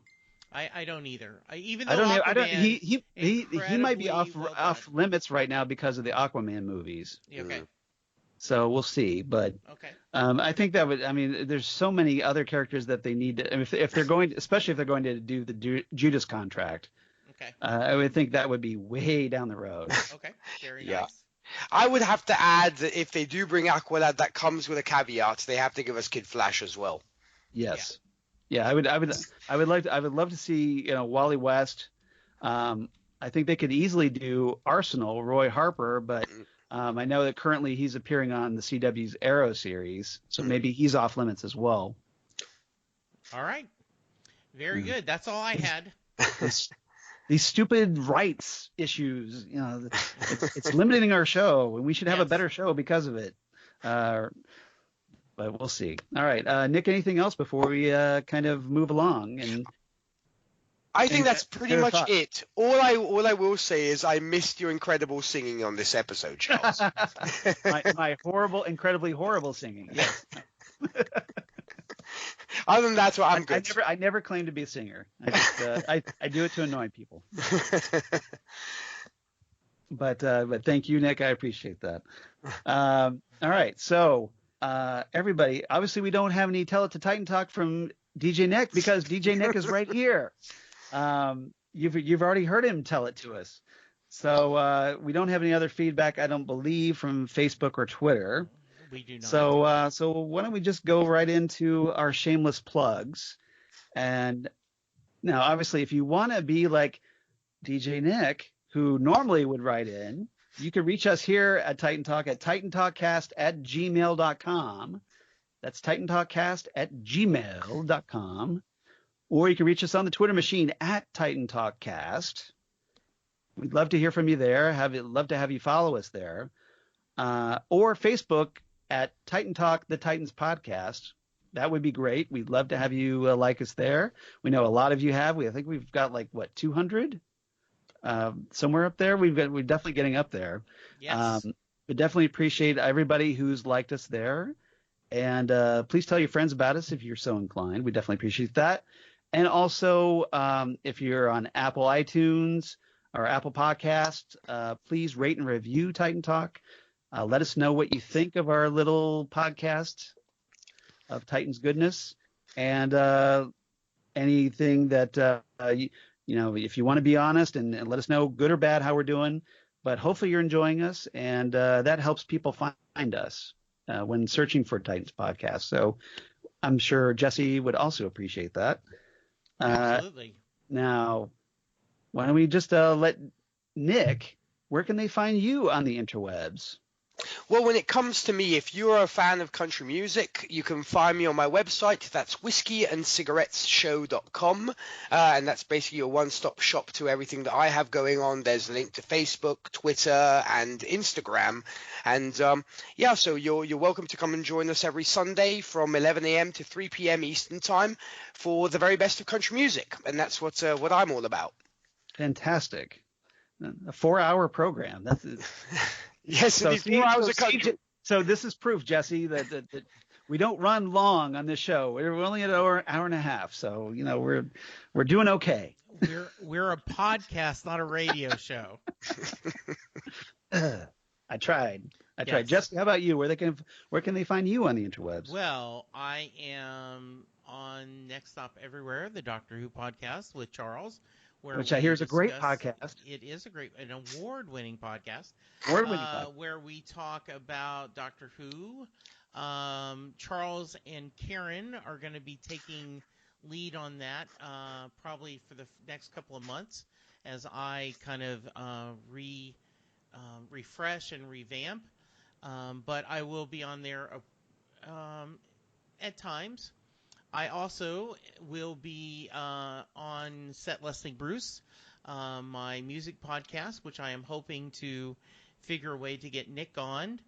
I don't either. Even though I don't. He might be well off limits right now because of the Aquaman movies. Okay. So we'll see, but okay. I think that would. I mean, there's so many other characters that they need to. If they're going, especially if they're going to do the Judas contract. Okay. I would think that would be way down the road. Okay. Very nice. I would have to add that if they do bring Aqualad, that comes with a caveat. They have to give us Kid Flash as well. Yes. Yeah, I would love to see Wally West. I think they could easily do Arsenal, Roy Harper, but I know that currently he's appearing on the CW's Arrow series, so maybe he's off limits as well. All right, very good. That's all I had. These stupid rights issues, it's limiting our show, and we should have a better show because of it. But we'll see. All right, Nick, anything else before we kind of move along? And I think that's pretty much it. All I will say is I missed your incredible singing on this episode, Charles. my horrible, incredibly horrible singing. Yes. Other than that, I'm good. I never claim to be a singer. I do it to annoy people. But thank you, Nick. I appreciate that. All right, so. Everybody, obviously we don't have any Tell It to Titan talk from DJ Nik because DJ Nik is right here. You've already heard him tell it to us. So we don't have any other feedback, I don't believe, from Facebook or Twitter. We do not. So why don't we just go right into our shameless plugs? And now, obviously, if you want to be like DJ Nik, who normally would write in, you can reach us here at Titan Talk at titantalkcast@gmail.com. That's titantalkcast@gmail.com. Or you can reach us on the Twitter machine at TitanTalkcast. We'd love to hear from you there. Love to have you follow us there. Or Facebook at Titan Talk, the Titans Podcast. That would be great. We'd love to have you like us there. We know a lot of you have. I think we've got 200? Somewhere up there. We're definitely getting up there. Yes. But definitely appreciate everybody who's liked us there. And please tell your friends about us if you're so inclined. We definitely appreciate that. And also, if you're on Apple iTunes or Apple Podcasts, please rate and review Titan Talk. Let us know what you think of our little podcast of Titan's goodness. And anything that if you want to be honest and let us know good or bad how we're doing, but hopefully you're enjoying us, and that helps people find us when searching for Titans Podcast. So I'm sure Jesse would also appreciate that. Absolutely. Now, why don't we just let Nick, where can they find you on the interwebs? Well, when it comes to me, if you're a fan of country music, you can find me on my website. That's whiskeyandcigarettesshow.com. And that's basically your one-stop shop to everything that I have going on. There's a link to Facebook, Twitter, and Instagram. And yeah, so you're welcome to come and join us every Sunday from 11 a.m. to 3 p.m. Eastern Time for the very best of country music. And that's what I'm all about. Fantastic. A 4-hour program. That's Yes, so 4 hours of country. So this is proof, Jesse, that we don't run long on this show. We're only at an hour and a half, so we're doing okay. We're a podcast, not a radio show. I tried. Yes. Jesse, how about you? Where can they find you on the interwebs? Well, I am on Next Stop Everywhere, the Doctor Who podcast with Charles. Which I hear is a great podcast. It is an award-winning podcast. Where we talk about Doctor Who. Charles and Karen are going to be taking lead on that probably for the next couple of months as I kind of refresh and revamp. But I will be on there at times. I also will be on Set Leslie Bruce, my music podcast, which I am hoping to figure a way to get Nick on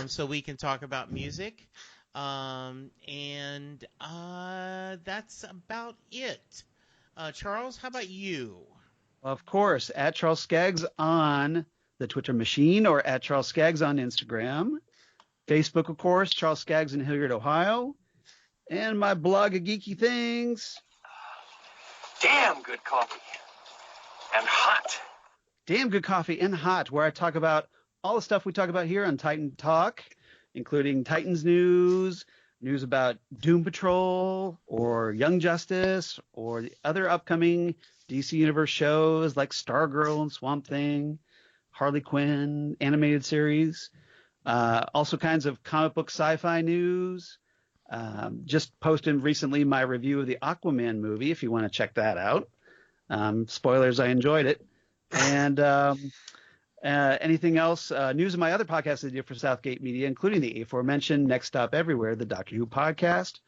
so we can talk about music. And that's about it. Charles, how about you? Of course, at Charles Skaggs on the Twitter machine or at Charles Skaggs on Instagram. Facebook, of course, Charles Skaggs in Hilliard, Ohio. And my blog of geeky things. Damn good coffee. And hot. Damn good coffee and hot, where I talk about all the stuff we talk about here on TitanTalk, including Titans news about Doom Patrol or Young Justice or the other upcoming DC Universe shows like Stargirl and Swamp Thing, Harley Quinn, animated series, also kinds of comic book sci-fi news. Just posted recently my review of the Aquaman movie, if you want to check that out. Spoilers, I enjoyed it. And anything else, news of my other podcasts I do for Southgate Media, including the aforementioned Next Stop Everywhere, the Doctor Who podcast.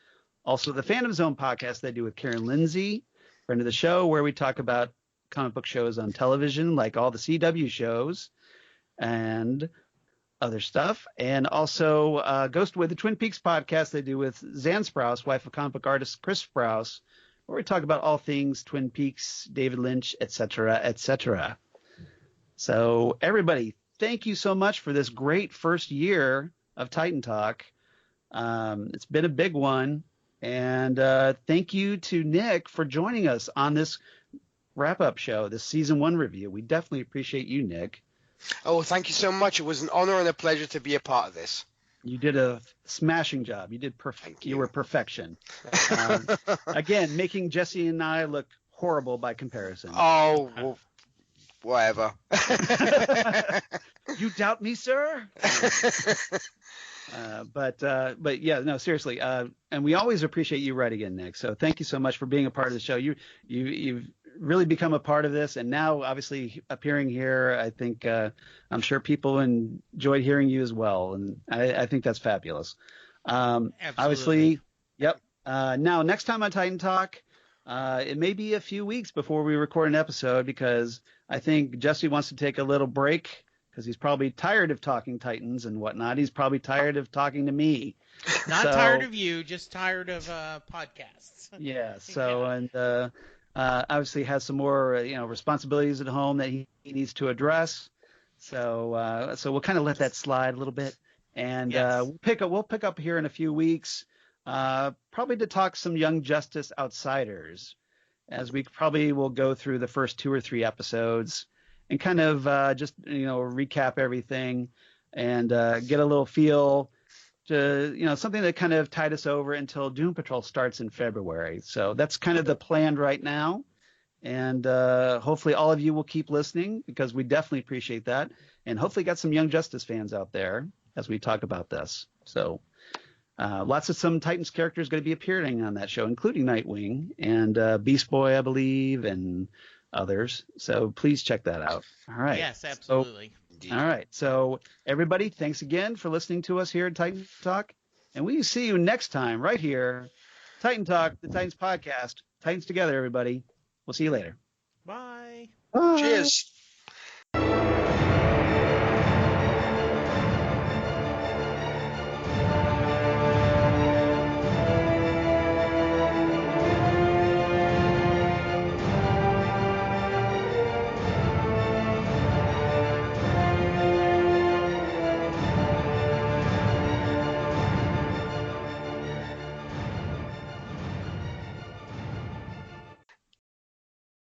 Also the Phantom Zone podcast that I do with Karen Lindsay, friend of the show, where we talk about comic book shows on television, like all the CW shows. And other stuff, and also Ghost with the Twin Peaks podcast they do with Zan Sprouse, wife of comic book artist Chris Sprouse, where we talk about all things Twin Peaks, David Lynch, etc., etc. So everybody, thank you so much for this great first year of Titan Talk. It's been a big one, and thank you to Nick for joining us on this wrap-up show, this season 1 review. We definitely appreciate you, Nick. Oh, thank you so much. It was an honor and a pleasure to be a part of this. You did a smashing job. You did perfect. You were perfection. Again, making Jesse and I look horrible by comparison. Oh, well, whatever. You doubt me, sir? But yeah, no, seriously. And we always appreciate you writing in, Nick. So thank you so much for being a part of the show. You've really become a part of this, and now obviously appearing here, I think I'm sure people enjoyed hearing you as well, and I think that's fabulous. Obviously, yep. Now next time on Titan Talk, it may be a few weeks before we record an episode, because I think Jesse wants to take a little break because he's probably tired of talking Titans and whatnot. He's probably tired of talking to me. Not tired of you, just tired of podcasts. Yeah. So yeah. And obviously has some more responsibilities at home that he needs to address. So we'll kind of let that slide a little bit, and yes. We'll pick up here in a few weeks, probably to talk some Young Justice Outsiders, as we probably will go through the first 2 or 3 episodes and kind of just recap everything and get a little feel to something that kind of tied us over until Doom Patrol starts in February. So that's kind of the plan right now, and hopefully all of you will keep listening, because we definitely appreciate that, and hopefully got some Young Justice fans out there as we talk about this. So lots of some Titans characters going to be appearing on that show, including Nightwing and Beast Boy, I believe, and others. So please check that out. All right. Yes, absolutely. Indeed. All right. So everybody, thanks again for listening to us here at Titan Talk. And we see you next time right here. Titan Talk, the Titans podcast. Titans together, everybody. We'll see you later. Bye. Bye. Cheers.